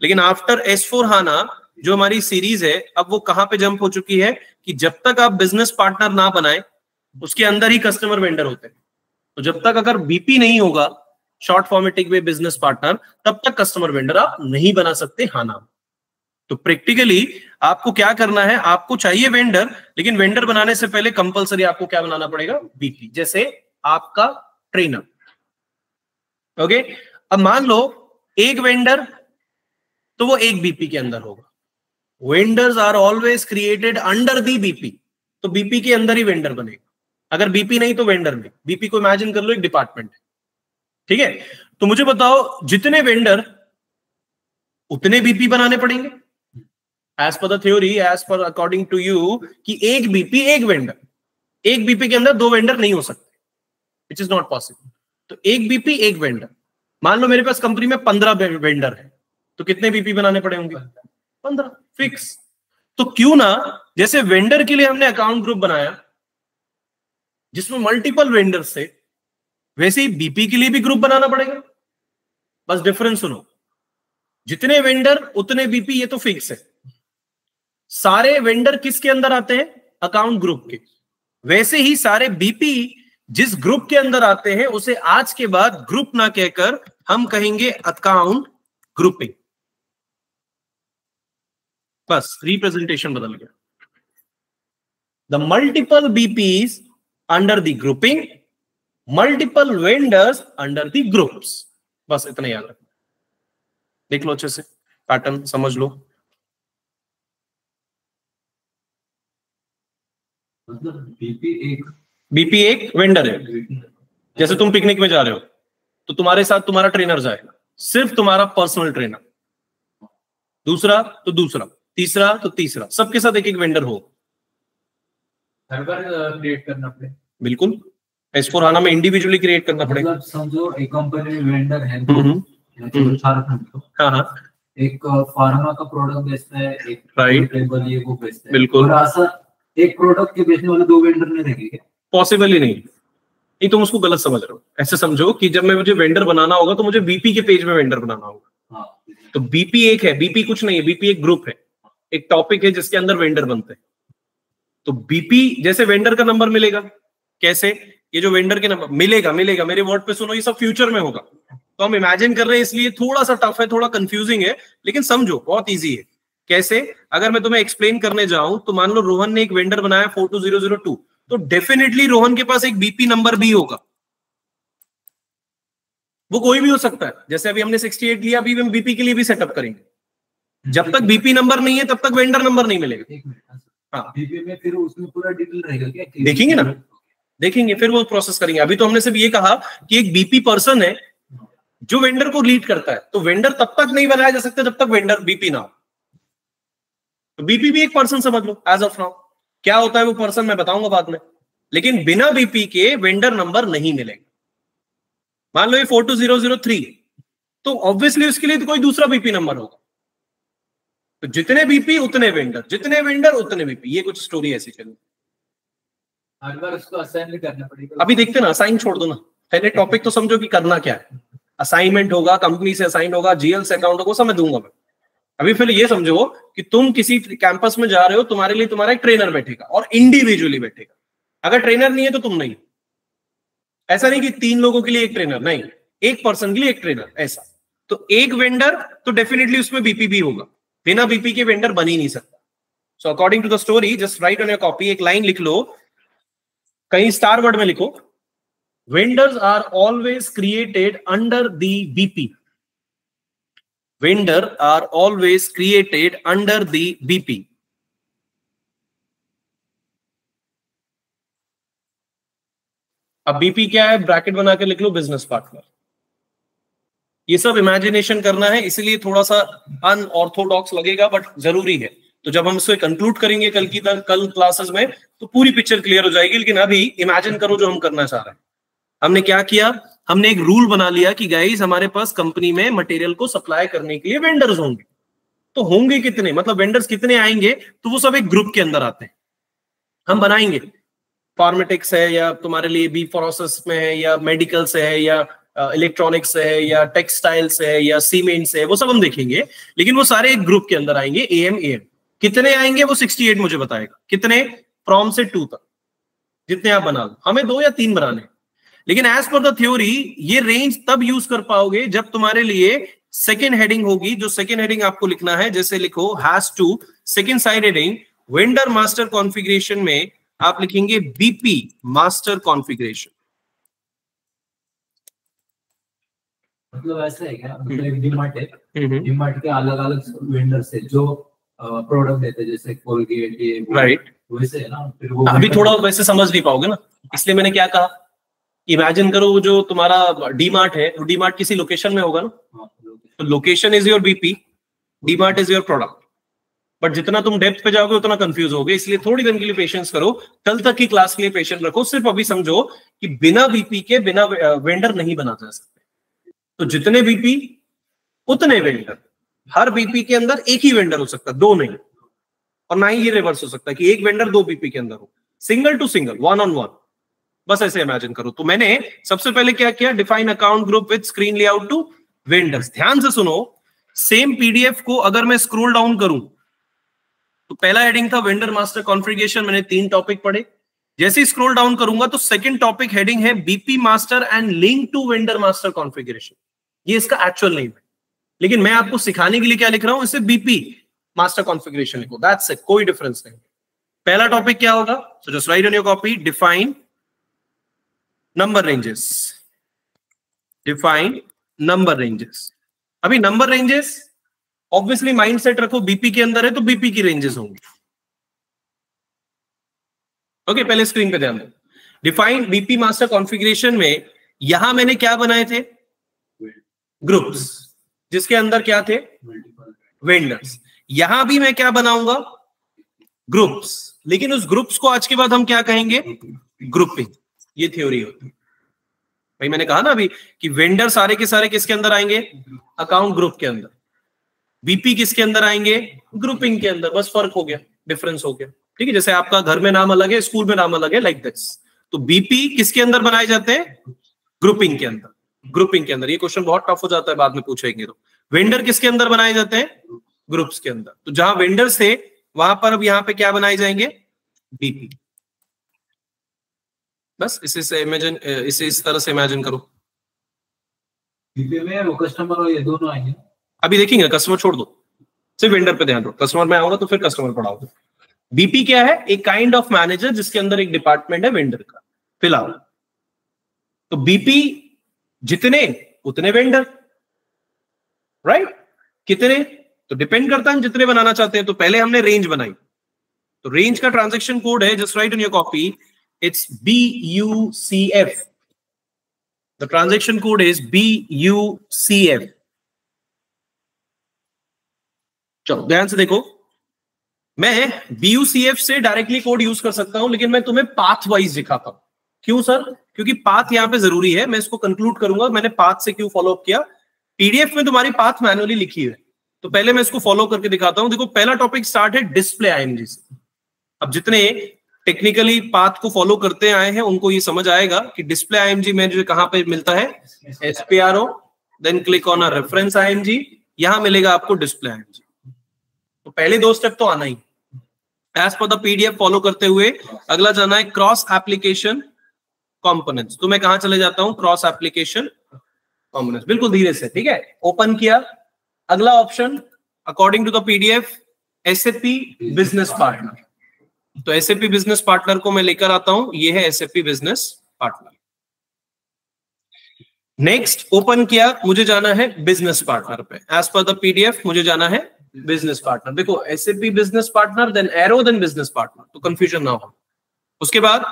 लेकिन आफ्टर S4 HANA जो हमारी सीरीज है, अब वो कहां पे जंप हो चुकी है कि जब तक आप बिजनेस पार्टनर ना बनाए उसके अंदर ही कस्टमर वेंडर होते हैं। तो जब तक अगर BP नहीं होगा, शॉर्ट फॉर्मेटिक वे बिजनेस पार्टनर, तब तक कस्टमर वेंडर आप नहीं बना सकते HANA। तो प्रैक्टिकली आपको क्या करना है? आपको चाहिए वेंडर, लेकिन वेंडर बनाने से पहले कंपलसरी आपको क्या बनाना पड़ेगा? BP, जैसे आपका ट्रेनर। ओके, अब मान लो एक वेंडर, तो वो एक BP के अंदर होगा। Vendors are always created under the BP, तो BP के अंदर ही वेंडर बनेगा। अगर BP नहीं तो वेंडर नहीं। BP को इमेजिन कर लो एक डिपार्टमेंट है, ठीक है? तो मुझे बताओ, जितने वेंडर उतने BP बनाने पड़ेंगे as per the theory, as per according to you, कि एक BP एक वेंडर, एक BP के अंदर 2 वेंडर नहीं हो सकते, विच इज नॉट पॉसिबल। तो एक BP एक वेंडर। मान लो मेरे पास कंपनी में 15 वेंडर है, तो कितने BP बनाने पड़े होंगे? 15 फिक्स। तो क्यों ना, जैसे वेंडर के लिए हमने अकाउंट ग्रुप बनाया जिसमें मल्टीपल वेंडर्स थे, वैसे ही BP के लिए भी ग्रुप बनाना पड़ेगा। बस डिफरेंस सुनो, जितने वेंडर उतने BP, ये तो फिक्स है। सारे वेंडर किसके अंदर आते हैं? अकाउंट ग्रुप के। वैसे ही सारे बीपी जिस ग्रुप के अंदर आते हैं उसे आज के बाद ग्रुप ना कहकर हम कहेंगे अकाउंट ग्रुपिंग। बस रिप्रेजेंटेशन बदल गया। The multiple BPs under the grouping, multiple vendors under the groups. बस इतना याद रखना। देख लो अच्छे से, पैटर्न समझ लो। मतलब बीपी एक वेंडर है। जैसे तुम पिकनिक में जा रहे हो तो तुम्हारे साथ तुम्हारा ट्रेनर जाएगा, सिर्फ तुम्हारा पर्सनल ट्रेनर। दूसरा तो दूसरा, तीसरा तो तीसरा, सबके साथ एक एक वेंडर हो। हर बार क्रिएट करना पड़े। बिल्कुल, S/4HANA में इंडिविजुअली क्रिएट करना पड़ेगा। मतलब समझो एक कंपनी में वेंडर है, हाँ हाँ, एक फार्मा का प्रोडक्ट बेचता है, एक टेबल ये वो बेचता है। बिल्कुल, और ऐसा एक प्रोडक्ट के बेचने वाले दो वेंडर नहीं रहेंगे, पॉसिबल ही नहीं। तुम उसको गलत समझ रहे हो। ऐसे समझो कि जब मुझे वेंडर बनाना होगा तो मुझे बीपी के पेज में वेंडर बनाना होगा। तो बीपी एक है, बीपी कुछ नहीं है, बीपी एक ग्रुप है, एक टॉपिक है जिसके अंदर वेंडर बनते हैं। तो बीपी जैसे वेंडर का नंबर मिलेगा, कैसे? ये जो वेंडर के नंबर मिलेगा मेरे वर्ड पे सुनो, ये सब फ्यूचर में होगा। तो हम इमेजिन कर रहे हैं, इसलिए थोड़ा सा टफ है, थोड़ा कंफ्यूजिंग है, लेकिन समझो बहुत इजी है। कैसे? अगर मैं तुम्हें एक्सप्लेन करने जाऊं तो मान लो रोहन ने एक वेंडर बनाया 42002, तो डेफिनेटली रोहन के पास एक बीपी नंबर भी होगा। वो कोई भी हो सकता है। जैसे अभी हमने 68 लिया, अभी हम बीपी के लिए भी सेटअप करेंगे। जब तक बीपी नंबर नहीं है तब तक वेंडर नंबर नहीं मिलेगा। हाँ, बीपी में फिर उसमें पूरा डिटेल रहेगा क्या? देखेंगे ना, देखेंगे, फिर वो प्रोसेस करेंगे। अभी तो हमने सिर्फ ये कहा कि एक बीपी पर्सन है जो वेंडर को लीड करता है। तो वेंडर तब तक नहीं बनाया जा सकता जब तक वेंडर बीपी ना हो। तो बीपी भी एक पर्सन समझ लो एज ऑफ नाउ। क्या होता है वो पर्सन मैं बताऊंगा बाद में, लेकिन बिना बीपी के वेंडर नंबर नहीं मिलेगा। मान लो ये 42003, तो ऑब्वियसली उसके लिए तो कोई दूसरा बीपी नंबर होगा। तो जितने बीपी उतने वेंडर, जितने वेंडर उतने बीपी। ये कुछ स्टोरी ऐसी चली। हर बार उसको असाइन भी करना पड़ेगा। अभी देखते ना, असाइन छोड़ दो ना, पहले टॉपिक तो समझो कि करना क्या है। असाइनमेंट होगा, कंपनी से असाइन होगा, जीएल से अकाउंट होगा, समझ दूंगा मैं। अभी फिर ये समझो कि तुम किसी कैंपस में जा रहे हो, तुम्हारे लिए तुम्हारा एक ट्रेनर बैठेगा और इंडिविजुअली बैठेगा। अगर ट्रेनर नहीं है तो तुम नहीं। ऐसा नहीं कि 3 लोगों के लिए एक ट्रेनर, नहीं, एक पर्सन के लिए एक ट्रेनर, ऐसा। तो एक वेंडर तो डेफिनेटली उसमें बीपी भी होगा। बिना बीपी के वेंडर बन ही नहीं सकता। So according to the story, just write on your copy, एक लाइन लिख लो, कहीं स्टार वर्ड में लिखो, vendors are always created under the BP. Vendor are always created under the BP. अब बीपी क्या है? ब्रैकेट बना के लिख लो, बिजनेस पार्टनर। ये सब इमेजिनेशन करना है, इसलिए थोड़ा सा अनऑर्थोडॉक्स लगेगा, बट जरूरी है। तो जब हम इसे कंक्लूड करेंगे कल क्लासेस में, तो पूरी पिक्चर क्लियर हो जाएगी। लेकिन अभी इमेजिन करो जो हम करना चाह रहे हैं। हमने क्या किया? हमने एक रूल बना लिया कि गाइस हमारे पास कंपनी में मटेरियल को सप्लाई करने के लिए वेंडर्स होंगे। तो होंगे कितने, मतलब वेंडर्स कितने आएंगे? तो वो सब एक ग्रुप के अंदर आते हैं। हम बनाएंगे, फार्मेटिक्स है या तुम्हारे लिए बी प्रोसेस में है या मेडिकल से है या इलेक्ट्रॉनिक्स है या टेक्सटाइल से है या सीमेंट से है, वो सब हम देखेंगे। लेकिन वो सारे एक ग्रुप के अंदर आएंगे। एएम कितने आएंगे वो 68 मुझे बताएगा। कितने? फ्रॉम से 2 तक, जितने आप बना लो। हमें 2 या 3 बनाने। लेकिन एज पर द थ्योरी ये रेंज तब यूज कर पाओगे जब तुम्हारे लिए सेकेंड हेडिंग होगी। जो सेकेंड हेडिंग आपको लिखना है, जैसे लिखो has two, second side heading vendor master configuration में आप लिखेंगे बीपी मास्टर कॉन्फ़िगरेशन। मतलब ऐसा है क्या? मतलब एक डीमार्ट है, डीमार्ट के अलग अलग वेंडर्स है जो प्रोडक्ट देते हैं, जैसे कोलगेट, ये राइट, वैसे है ना। फिर वो अभी थोड़ा वैसे समझ नहीं पाओगे ना, इसलिए मैंने क्या कहा, इमेजिन करो जो तुम्हारा डीमार्ट है, डीमार्ट किसी लोकेशन में होगा ना, तो location is your BP, DMart is your product. But जितना तुम डेप्थ पे जाओगे उतना कंफ्यूज होगे, इसलिए थोड़ी दिन के लिए पेशेंस करो। कल तक की क्लास के लिए पेशेंस रखो। सिर्फ अभी समझो कि बिना बीपी के बिना वेंडर नहीं बना जा सकते। तो जितने बीपी उतने वेंडर। हर बीपी के अंदर एक ही वेंडर हो सकता है, 2 नहीं। और ना ही ये रिवर्स हो सकता है कि एक वेंडर 2 बीपी के अंदर हो। सिंगल टू सिंगल, 1 on 1, बस ऐसे इमेजिन करो। तो मैंने सबसे पहले क्या किया? Define account group with screen layout to vendors. ध्यान से सुनो, सेम पीडीएफ को अगर मैं स्क्रॉल डाउन करूं तो पहला हेडिंग था वेंडर मास्टर कॉन्फ़िगरेशन, मैंने 3 टॉपिक पढ़े। जैसे ही स्क्रॉल डाउन करूंगा तो सेकंड टॉपिक हेडिंग है BP master and link to vendor master configuration. ये इसका एक्चुअल नेम है, लेकिन मैं आपको सिखाने के लिए क्या लिख रहा हूं, इसे बीपी मास्टर कॉन्फ़िगरेशन लिखो, दैट्स इट, कोई डिफरेंस नहीं। पहला टॉपिक क्या होगा, so just write on your copy, define number ranges. Define number ranges. अभी नंबर रेंजेस ऑब्वियसली माइंडसेट रखो, बीपी के अंदर है तो बीपी की रेंजेस होंगी। ओके, पहले स्क्रीन पे ध्यान दो। डिफाइन बीपी मास्टर कॉन्फ़िगरेशन में यहां मैंने क्या बनाए थे, ग्रुप्स, जिसके अंदर क्या थे, वेंडर्स। यहां भी मैं क्या बनाऊंगा, ग्रुप्स, लेकिन उस ग्रुप्स को आज के बाद हम क्या कहेंगे, ग्रुपिंग। ये थ्योरी होती है भाई। मैंने कहा ना अभी कि वेंडर सारे के सारे किसके अंदर आएंगे, अकाउंट ग्रुप के अंदर। बीपी किसके अंदर आएंगे, ग्रुपिंग के अंदर। बस फर्क हो गया, डिफरेंस हो गया, ठीक है। जैसे आपका घर में नाम अलग है, स्कूल में नाम अलग है, लाइक दिस। तो बीपी किसके अंदर बनाए जाते हैं, ग्रुपिंग के अंदर। ग्रुपिंग के अंदर, ये क्वेश्चन बहुत टफ हो जाता है, बाद में पूछेंगे। तो वेंडर किसके अंदर बनाए जाते हैं, ग्रुप्स के अंदर। तो जहां वेंडर्स थे वहां पर अब यहां पे क्या बनाए जाएंगे, बीपी। बस इसे इमेजिन, इसे इस तरह से इमेजिन करो। बीपी में वो कस्टमर और ये दोनों आएंगे। अभी देखेंगे, कस्टमर छोड़ दो, सिर्फ वेंडर पे ध्यान दो। कस्टमर में आऊंगा तो फिर कस्टमर पढ़ाओगे। बीपी क्या है, एक काइंड ऑफ मैनेजर जिसके अंदर एक डिपार्टमेंट है वेंडर का, फिलहाल। तो बीपी जितने उतने वेंडर, राइट। कितने तो डिपेंड करता है जितने बनाना चाहते हैं। तो पहले हमने रेंज बनाई, तो रेंज का ट्रांजैक्शन कोड है, just write on your copy, it's BUCF। The transaction code is BUCF। चलो ध्यान से देखो, मैं BUCF से डायरेक्टली कोड यूज कर सकता हूं, लेकिन मैं तुम्हें पाथ वाइज दिखाता हूं। क्यों सर, क्योंकि पाथ यहां पे जरूरी है। मैं इसको कंक्लूड करूंगा मैंने पाथ से क्यों फॉलो अप किया। पीडीएफ में तुम्हारी पाथ मैनुअली लिखी है, तो पहले मैं इसको फॉलो करके दिखाता हूं। देखो, पहला टॉपिक स्टार्ट है डिस्प्ले आईएमजी से। अब जितने टेक्निकली पाथ को फॉलो करते आए हैं उनको ये समझ आएगा कि डिस्प्ले आईएमजी में जो कहां पे मिलता है, SPRO, then click on a reference IMG, यहां मिलेगा आपको डिस्प्ले आईएमजी। तो पहले 2 स्टेप तो आना ही। As per the PDF follow करते हुए अगला जाना है क्रॉस एप्लीकेशन कंपोनेंट्स। तो मैं कहां चले जाता हूं, क्रॉस एप्लीकेशन कंपोनेंट्स, बिल्कुल धीरे से, ठीक है। ओपन किया, अगला option according to the PDF SAP business partner. तो SAP बिजनेस पार्टनर को मैं लेकर आता हूं, ये है SAP business partner. Next open किया, मुझे जाना है बिजनेस पार्टनर पे। एज पर द पीडीएफ मुझे जाना है बिजनेस पार्टनर। देखो, SAP business partner, then arrow, then business partner, तो कंफ्यूजन ना हो। उसके बाद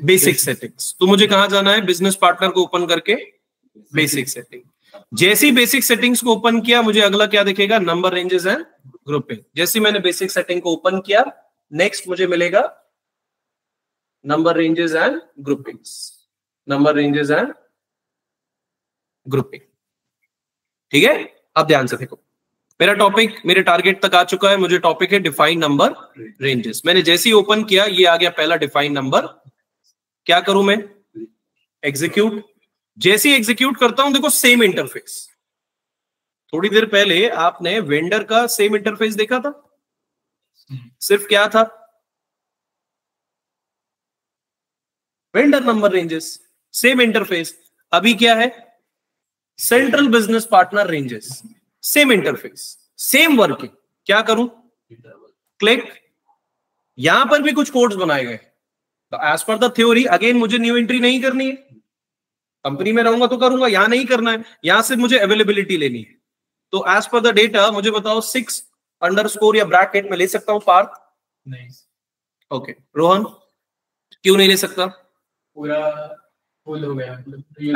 बेसिक सेटिंग्स। तो मुझे कहां जाना है, बिजनेस पार्टनर को ओपन करके बेसिक सेटिंग। जैसे ही बेसिक सेटिंग्स को ओपन किया, मुझे अगला क्या दिखेगा, नंबर रेंजेस एंड ग्रुपिंग। जैसे मैंने बेसिक सेटिंग को ओपन किया, नेक्स्ट मुझे मिलेगा number ranges and groupings. Number ranges and grouping, ठीक है। अब ध्यान से देखो, मेरा टॉपिक मेरे टारगेट तक आ चुका है। मुझे टॉपिक है डिफाइन नंबर रेंजेस। मैंने जैसे ही ओपन किया, ये आ गया पहला डिफाइन नंबर। क्या करूं मैं, एग्जीक्यूट। जैसे ही एग्जीक्यूट करता हूं, देखो सेम इंटरफेस। थोड़ी देर पहले आपने वेंडर का सेम इंटरफेस देखा था, सिर्फ क्या था, vendor number ranges, same interface. अभी क्या है, central business partner ranges, same interface, same working. क्या करूं, क्लिक। यहां पर भी कुछ कोड्स बनाए गए। तो as per the theory again मुझे न्यू एंट्री नहीं करनी है। कंपनी में रहूंगा तो करूंगा, यहां नहीं करना है। यहां से मुझे अवेलेबिलिटी लेनी है। तो एज पर द डेटा मुझे बताओ 6 अंडरस्कोर या ब्रैकेट में ले सकता हूं पार्थ? नहीं। ओके, रोहन क्यों नहीं ले सकता? पूरा फुल हो गया।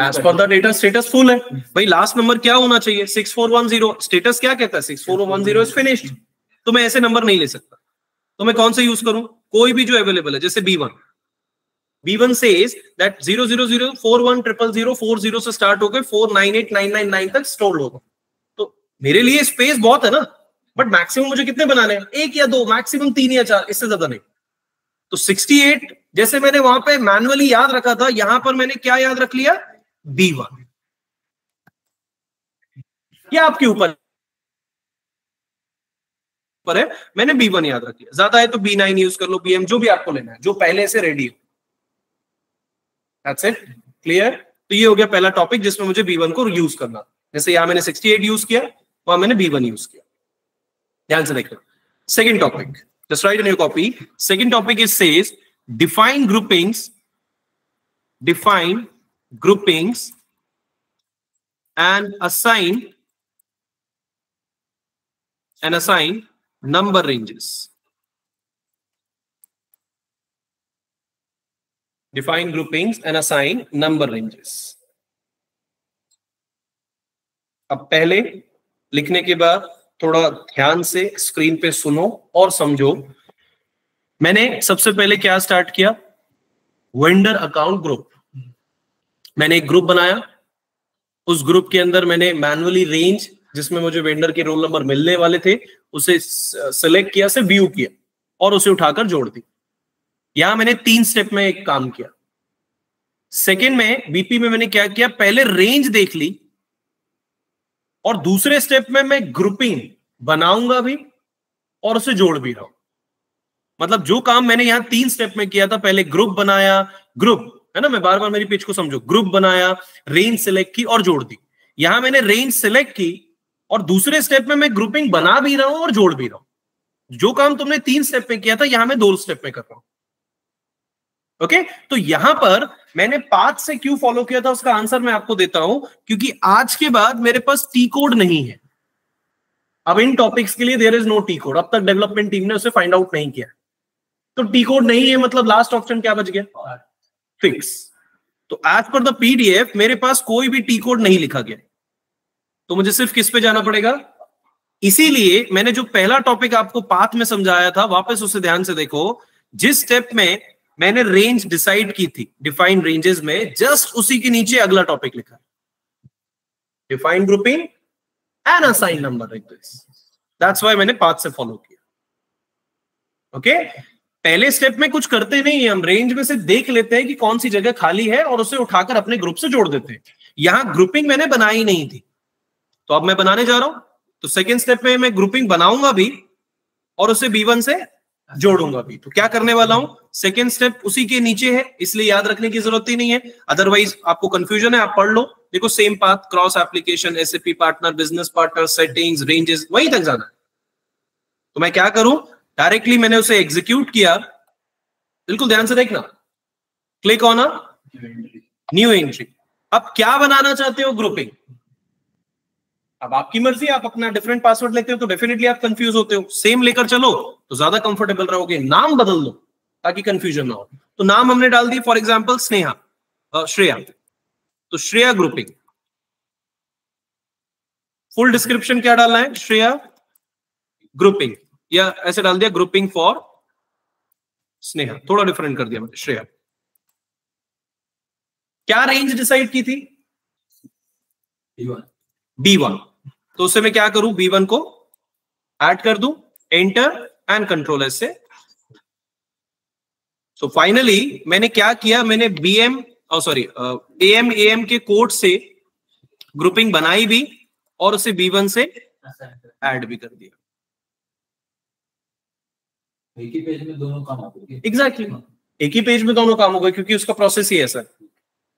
As per the data status full है भाई। लास्ट नंबर क्या होना चाहिए, 6410। स्टेटस क्या कहता है, 6410 इज फिनिश्ड। तो मैं ऐसे नंबर नहीं ले सकता। तो मैं कौन से यूज करूं, कोई भी जो अवेलेबल है। जैसे B1 says that 000410040 से स्टार्ट होकर 498999 तक स्टोर होगा। तो मेरे लिए स्पेस बहुत है ना, बट मैक्सिमम मुझे कितने बनाने हैं, 1 या 2, मैक्सिमम 3 या 4, इससे ज्यादा नहीं। तो 68 जैसे मैंने वहां पे मैनुअली याद रखा था, यहां पर मैंने क्या याद रख लिया, B1। ये आपके ऊपर पर है, मैंने B1 याद रख लिया। ज्यादा है तो B9 यूज कर लो, BM, जो भी आपको लेना है, जो पहले से रेडी हो। That's it, clear. तो ये हो गया पहला टॉपिक जिसमें मुझे B1 को यूज करना। जैसे यहां मैंने 68 यूज किया, वहां मैंने B1 यूज किया। ध्यान से देखो। Second topic, just write in your copy. Second topic is says define groupings and assign number ranges. Define groupings and assign number ranges. अब पहले लिखने के बाद थोड़ा ध्यान से स्क्रीन पे सुनो और समझो। मैंने सबसे पहले क्या स्टार्ट किया, वेंडर अकाउंट ग्रुप। मैंने एक ग्रुप बनाया, उस ग्रुप के अंदर मैंने मैन्युअली रेंज जिसमें मुझे वेंडर के रोल नंबर मिलने वाले थे उसे सिलेक्ट किया, से व्यू किया और उसे उठाकर जोड़ दी। यहां मैंने 3 स्टेप में एक काम किया। सेकेंड में बीपी में मैंने क्या किया, पहले रेंज देख ली और दूसरे स्टेप में मैं ग्रुपिंग बनाऊंगा भी और उसे जोड़ भी रहा हूं। मतलब जो काम मैंने यहां 3 स्टेप में किया था, पहले ग्रुप बनाया, ग्रुप है ना, मैं बार बार मेरी पेज को समझो, ग्रुप बनाया, रेंज सिलेक्ट की और जोड़ दी। यहां मैंने रेंज सिलेक्ट की और दूसरे स्टेप में मैं ग्रुपिंग बना भी रहा हूं और जोड़ भी रहा हूं। जो काम तुमने 3 स्टेप में किया था, यहां मैं 2 स्टेप में कर रहा हूं। ओके, तो यहां पर मैंने पाथ से क्यों फॉलो किया था उसका आंसर मैं आपको देता हूं, क्योंकि आज के बाद मेरे पास टी कोड नहीं है। अब इन टॉपिक्स के लिए there is no T code. अब तक डेवलपमेंट टीम ने उसे फाइंड आउट नहीं किया, तो टी कोड नहीं है, मतलब लास्ट ऑप्शन क्या बच गया, फिक्स। तो एज पर द पीडीएफ मेरे पास कोई भी टी कोड नहीं लिखा गया, तो मुझे सिर्फ किस पे जाना पड़ेगा। इसीलिए मैंने जो पहला टॉपिक आपको पाथ में समझाया था, वापस उसे ध्यान से देखो। जिस स्टेप में मैंने रेंज डिसाइड की थी, डिफाइन रेंजेस में, जस्ट उसी के नीचे अगला टॉपिक लिखा है, define grouping and assign number ranges. That's why मैंने पाथ से फॉलो किया। ओके, पहले स्टेप में कुछ करते नहीं है, हम रेंज में से देख लेते हैं कि कौन सी जगह खाली है और उसे उठाकर अपने ग्रुप से जोड़ देते हैं। यहां ग्रुपिंग मैंने बनाई नहीं थी, तो अब मैं बनाने जा रहा हूं। तो सेकेंड स्टेप में मैं ग्रुपिंग बनाऊंगा भी और उसे B1 से जोड़ूंगा भी। तो क्या करने वाला हूं, सेकेंड स्टेप उसी के नीचे है, इसलिए याद रखने की जरूरत ही नहीं है। अदरवाइज आपको कंफ्यूजन है, आप पढ़ लो। देखो same path, cross application, SAP partner, business partner, settings, ranges, वहीं तक जाना है। तो मैं क्या करूं, डायरेक्टली मैंने उसे एग्जीक्यूट किया। बिल्कुल ध्यान से देखना, click on a new entry. अब क्या बनाना चाहते हो, ग्रुपिंग। अब आपकी मर्जी, आप अपना डिफरेंट पासवर्ड लेते हो तो डेफिनेटली आप कंफ्यूज होते हो। सेम लेकर चलो तो ज्यादा कंफर्टेबल रहोगे। नाम बदल लो ताकि कंफ्यूजन ना हो। तो नाम हमने डाल दी, फॉर एग्जांपल स्नेहा, श्रेया, तो श्रेया ग्रुपिंग। फुल डिस्क्रिप्शन क्या डालना है, श्रेया ग्रुपिंग, या ऐसे डाल दिया ग्रुपिंग फॉर स्नेहा, थोड़ा डिफरेंट कर दिया मैंने, श्रेया। क्या रेंज डिसाइड की थी, B1। तो उससे मैं क्या करूं, B1 को ऐड कर दूं, एंटर एंड कंट्रोल एस से। सो फाइनली मैंने क्या किया, मैंने BM AM के कोड से ग्रुपिंग बनाई भी और उसे B1 से ऐड भी कर दिया। एक ही पेज में दोनों काम हो गए। एग्जैक्टली, एक ही पेज में दोनों काम हो गए, क्योंकि उसका प्रोसेस ही ऐसा है।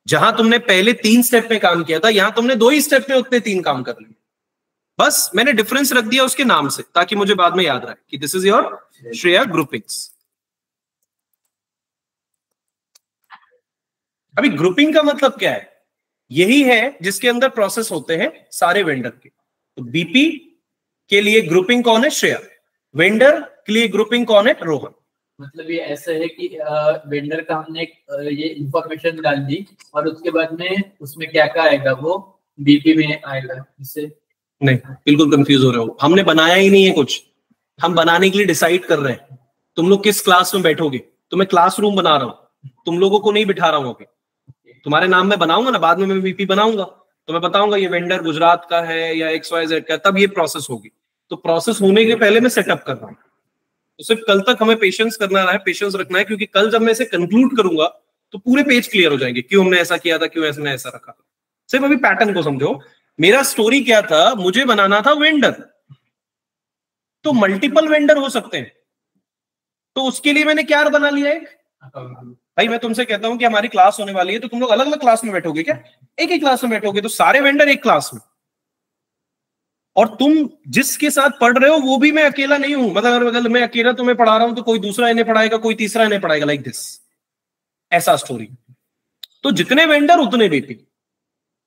जहां तुमने पहले 3 स्टेप में काम किया था, यहां तुमने 2 ही स्टेप में उतने 3 काम कर लिए। बस मैंने डिफरेंस रख दिया उसके नाम से, ताकि मुझे बाद में याद रहे कि this is your Shreya groupings. अभी ग्रुपिंग का मतलब क्या है, यही है जिसके अंदर प्रोसेस होते हैं सारे वेंडर के। तो बीपी के लिए ग्रुपिंग कौन है, श्रेया। वेंडर के लिए ग्रुपिंग कौन है, रोहन। मतलब ये ऐसा है कि वेंडर का हमने ये इंफॉर्मेशन डाल दी और उसके बाद में उसमें क्या क्या आएगा वो बीपी में आएगा। इससे नहीं, बिल्कुल कंफ्यूज हो रहे हो। हमने बनाया ही नहीं है कुछ, हम बनाने के लिए डिसाइड कर रहे हैं। तुम लोग किस क्लास में बैठोगे, तो मैं क्लासरूम बना रहा हूँ, तुम लोगों को नहीं बिठा रहा हूँ। अभी तुम्हारे नाम में बनाऊंगा ना, बाद में मैं बीपी बनाऊंगा तो मैं बताऊंगा ये वेंडर गुजरात का है या XYZ का, तब ये प्रोसेस होगी। तो प्रोसेस होने के पहले मैं सेटअप कर रहा हूँ। तो सिर्फ कल तक हमें पेशेंस करना है, पेशेंस रखना है, क्योंकि कल जब मैं इसे कंक्लूड करूंगा तो पूरे पेज क्लियर हो जाएंगे, क्यों हमने ऐसा किया था, क्यों ऐसा ऐसा रखा। सिर्फ अभी पैटर्न को समझो। मेरा स्टोरी क्या था, मुझे बनाना था वेंडर। तो मल्टीपल वेंडर हो सकते हैं। तो उसके लिए मैंने क्या बना लिया है भाई, मैं तुमसे कहता हूं कि हमारी क्लास होने वाली है, तो तुम लोग अलग अलग क्लास में बैठोगे क्या? एक ही क्लास में बैठोगे, तो सारे वेंडर एक क्लास में। और तुम जिसके साथ पढ़ रहे हो वो भी मैं अकेला नहीं हूं, मतलब अगर मैं अकेला तुम्हें पढ़ा रहा हूं तो कोई दूसरा इन्हें पढ़ाएगा, कोई तीसरा इन्हें पढ़ाएगा, लाइक दिस, ऐसा स्टोरी। तो जितने वेंडर उतने बीपी।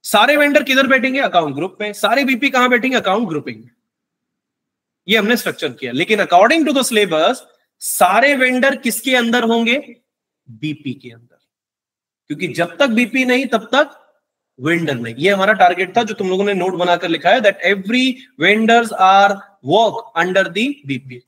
सारे वेंडर किधर बैठेंगे? अकाउंट ग्रुप में। सारे बीपी कहां बैठेंगे? अकाउंट ग्रुपिंग में। ये हमने स्ट्रक्चर किया। लेकिन अकॉर्डिंग टू द सिलेबस सारे वेंडर किसके अंदर होंगे? बीपी के अंदर, क्योंकि जब तक बीपी नहीं तब तक वेंडर नहीं। ये हमारा टारगेट था जो तुम लोगों ने नोट बनाकर लिखा है, that every vendors are work under the BP.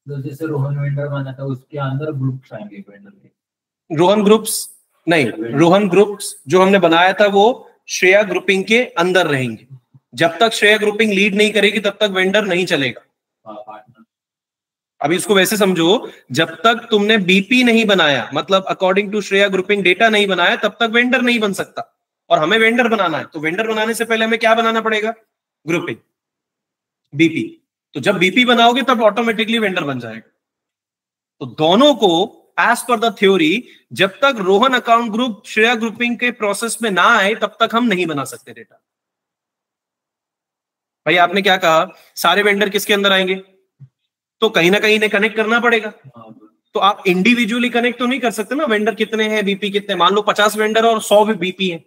जैसे रोहन वेंडर बना था, उसके अंदर ग्रुप्स आएंगे वेंडर के। रोहन ग्रुप्स नहीं, रोहन ग्रुप्स जो हमने बनाया था वो श्रेया ग्रुपिंग के अंदर रहेंगे। जब तक श्रेया ग्रुपिंग लीड नहीं करेगी तब तक वेंडर नहीं चलेगा। अभी इसको वैसे समझो, जब तक तुमने बीपी नहीं बनाया, मतलब according to Shreya grouping data नहीं बनाया, तब तक वेंडर नहीं बन सकता। और हमें वेंडर बनाना है, तो वेंडर बनाने से पहले हमें क्या बनाना पड़ेगा? Grouping, BP. तो जब बीपी बनाओगे तब ऑटोमेटिकली वेंडर बन जाएगा। तो दोनों को एज पर द थ्योरी, जब तक Rohan account group Shreya grouping के प्रोसेस में ना आए तब तक हम नहीं बना सकते डेटा। भाई आपने क्या कहा? सारे वेंडर किसके अंदर आएंगे? तो कहीं ना कहीं इन्हें कनेक्ट करना पड़ेगा। तो आप इंडिविजुअली कनेक्ट तो नहीं कर सकते ना, वेंडर कितने हैं, बीपी कितने। मान लो 50 वेंडर और 100 भी बीपी है,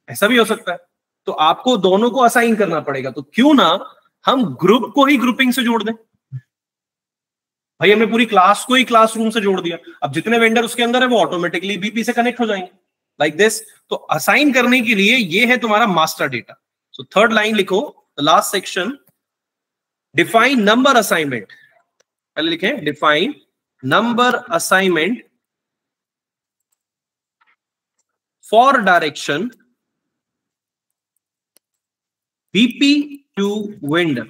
ऐसा भी हो सकता है। तो आपको दोनों को असाइन करना पड़ेगा। तो क्यों ना हम ग्रुप को ही ग्रुपिंग से जोड़ दें। भाई हमने पूरी क्लास को ही क्लासरूम से जोड़ दिया, अब जितने वेंडर उसके अंदर है वो ऑटोमेटिकली बीपी से कनेक्ट हो जाएंगे, लाइक दिस। तो असाइन करने के लिए ये है तुम्हारा master data. So third line लिखो, the last section, define number assignment. पहले लिखें define number assignment for direction BP to vendor,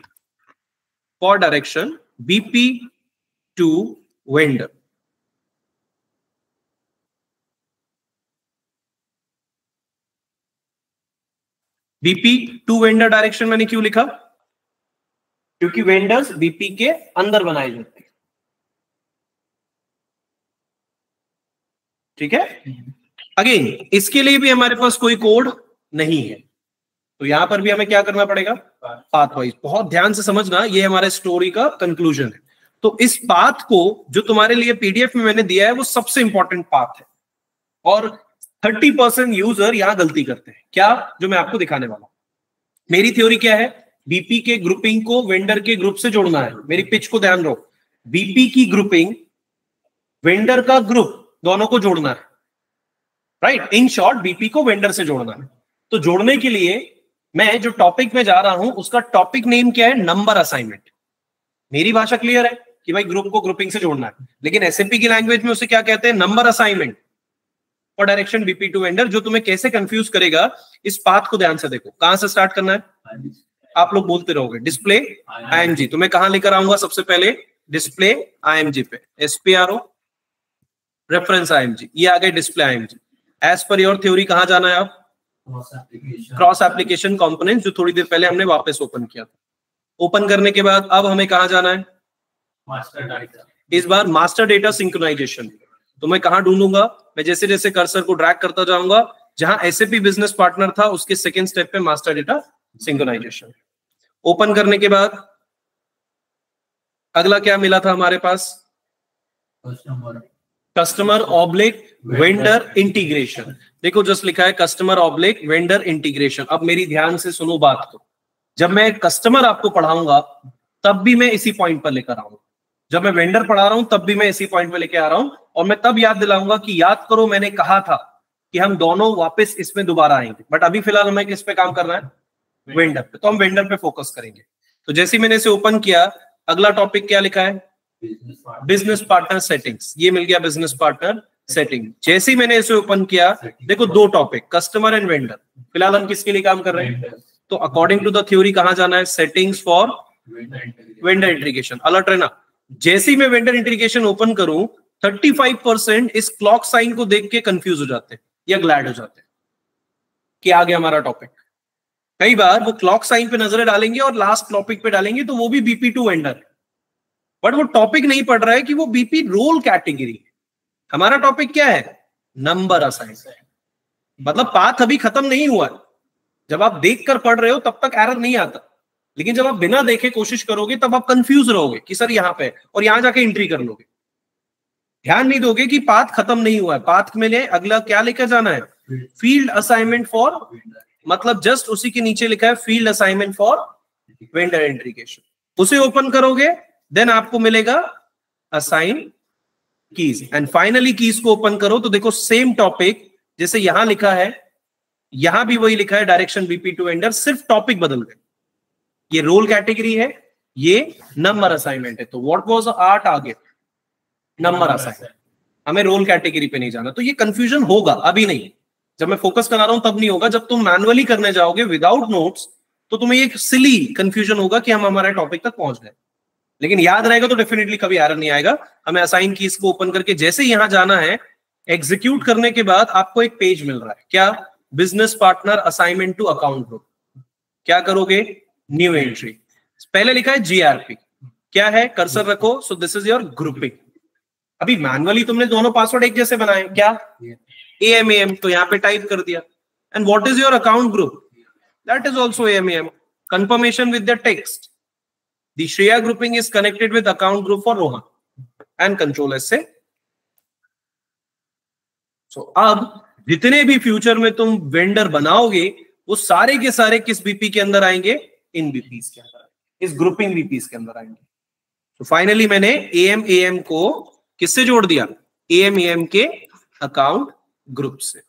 for direction BP to vendor. BP to vendor direction मैंने क्यों लिखा? क्योंकि वेंडर्स बीपी के अंदर बनाए जाते हैं। ठीक है। अगेन इसके लिए भी हमारे पास कोई कोड नहीं है, तो यहां पर भी हमें क्या करना पड़ेगा? Path wise. बहुत ध्यान से समझना, ये हमारे स्टोरी का कंक्लूजन है। तो इस पाथ को जो तुम्हारे लिए पीडीएफ में मैंने दिया है वो सबसे इंपॉर्टेंट पाथ है। और 30% यूजर यहां गलती करते हैं। क्या? जो मैं आपको दिखाने वाला हूं। मेरी थ्योरी क्या है? बीपी के ग्रुपिंग को वेंडर के ग्रुप से जोड़ना है। मेरी पिच को ध्यान रखो, बीपी की ग्रुपिंग, वेंडर का ग्रुप, दोनों को जोड़ना है। राइट, इन शॉर्ट बीपी को वेंडर से जोड़ना है। तो जोड़ने के लिए मैं जो टॉपिक में जा रहा हूं उसका टॉपिक नेम क्या है? Number assignment. मेरी भाषा क्लियर है कि भाई ग्रुप को ग्रुपिंग से जोड़ना है, लेकिन एसएपी की लैंग्वेज में उसे क्या कहते हैं? Number assignment for direction BP to vendor. जो तुम्हें कैसे कंफ्यूज करेगा, इस पाथ को ध्यान से देखो। कहां से स्टार्ट करना है? आप लोग बोलते रहोगे डिस्प्ले आईएमजी। तो मैं कहां लेकर आऊंगा? सबसे पहले डिस्प्ले आईएमजी पे, एसपीआरओ रेफरेंस आईएमजी, ये आ गए display IMG. As per your theory कहां जाना है आप? क्रॉस एप्लीकेशन कंपोनेंट्स, जो थोड़ी देर पहले हमने वापस ओपन किया था। ओपन करने के बाद अब हमें कहां जाना है? Master data. इस बार मास्टर डेटा सिंक्रोनाइजेशन। तो मैं कहां ढूंढूंगा? मैं जैसे जैसे कर्सर को ड्रैग करता जाऊंगा, जहां एसएपी बिजनेस पार्टनर था उसके सेकंड स्टेप पे मास्टर डेटा सिंक्रोनाइजेशन। ओपन करने के बाद अगला क्या मिला था हमारे पास? Customer oblique vendor integration. देखो जस्ट लिखा है कस्टमर ऑब्लिक वेंडर इंटीग्रेशन। अब मेरी ध्यान से सुनो बात को, जब मैं कस्टमर आपको पढ़ाऊंगा तब भी मैं इसी पॉइंट पर लेकर आऊंगा, जब मैं वेंडर पढ़ा रहा हूं तब भी मैं इसी पॉइंट पर लेकर आ रहा हूं। और मैं तब याद दिलाऊंगा कि याद करो मैंने कहा था कि हम दोनों वापस इसमें दोबारा आएंगे, बट अभी फिलहाल हमें किस पे काम करना है? वेंडर पे। तो हम वेंडर पे फोकस करेंगे। तो जैसे ही मैंने इसे ओपन किया, अगला टॉपिक क्या लिखा है? Business partner settings. ये मिल गया बिजनेस पार्टनर सेटिंग। जैसे ही मैंने इसे ओपन किया, देखो दो टॉपिक, कस्टमर एंड वेंडर। फिलहाल हम किसके लिए काम कर रहे हैं? तो अकॉर्डिंग टू द थ्योरी कहां जाना है? Settings for vendor integration. Alert रहना, जैसे ही मैं वेंडर इंटीग्रेशन ओपन करूं 35% इस क्लॉक साइन को देख के कंफ्यूज हो जाते हैं या ग्लैड हो जाते हैं कि आ गया हमारा टॉपिक। कई बार वो क्लॉक साइन पे नजरें डालेंगे और लास्ट टॉपिक पे डालेंगे तो वो भी बीपी टू वेंडर है, बट वो टॉपिक नहीं पढ़ रहा है कि वो बीपी रोल कैटेगरी। हमारा टॉपिक क्या है? Number assign. मतलब पाथ अभी खत्म नहीं हुआ है। जब आप देखकर पढ़ रहे हो तब तक एरर नहीं आता, लेकिन जब आप बिना देखे कोशिश करोगे तब आप कंफ्यूज रहोगे कि सर यहाँ पे, और यहां जाके एंट्री कर लोगे। ध्यान नहीं दोगे कि पाथ खत्म नहीं हुआ है। पाथ में ले अगला क्या लेकर जाना है? फील्ड असाइनमेंट फॉर, मतलब जस्ट उसी के नीचे लिखा है field assignment for vendor integration. उसे ओपन करोगे देन आपको मिलेगा assign keys, and finally keys को ओपन करो तो देखो सेम टॉपिक जैसे यहां लिखा है, यहां भी वही लिखा है डायरेक्शन बीपी टू वेंडर, सिर्फ टॉपिक बदल गए। ये रोल कैटेगरी है, ये नंबर असाइनमेंट है। तो what was our target? Number assignment. हमें रोल कैटेगरी पे नहीं जाना। तो ये कंफ्यूजन होगा, अभी नहीं। जब मैं फोकस करा रहा हूं तब नहीं होगा। जब तुम मैनुअली करने जाओगे विदाउट नोट्स तो तुम्हें ये सिली कंफ्यूजन होगा कि हम हमारे टॉपिक तक पहुंच गए। लेकिन याद रहेगा तो डेफिनेटली कभी एरर नहीं आएगा। हमें असाइन कीज को ओपन करके जैसे यहां जाना है, एग्जीक्यूट करने के बाद आपको एक पेज मिल रहा है, क्या? Business partner assignment to account group. क्या करोगे? New entry. पहले लिखा है जीआरपी, क्या है? कर्सर रखो। So this is your grouping. अभी मैनुअली तुमने दोनों पासवर्ड एक जैसे बनाए, क्या? AMAM, तो यहाँ पे टाइप कर दिया। And what is your account group? That is also AMAM। Confirmation with the text, the Shreya grouping is connected with account group for Rohan, and control S से। सो अब जितने भी फ्यूचर में तुम वेंडर बनाओगे वो सारे के सारे किस बीपी के अंदर आएंगे? इन बीपीज के अंदर, इस ग्रुपिंग बीपीज के अंदर आएंगे। तो फाइनली मैंने AM को किससे जोड़ दिया? AM के अकाउंट ग्रुप से।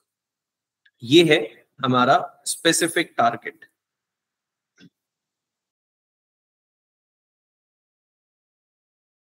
ये है हमारा स्पेसिफिक टारगेट।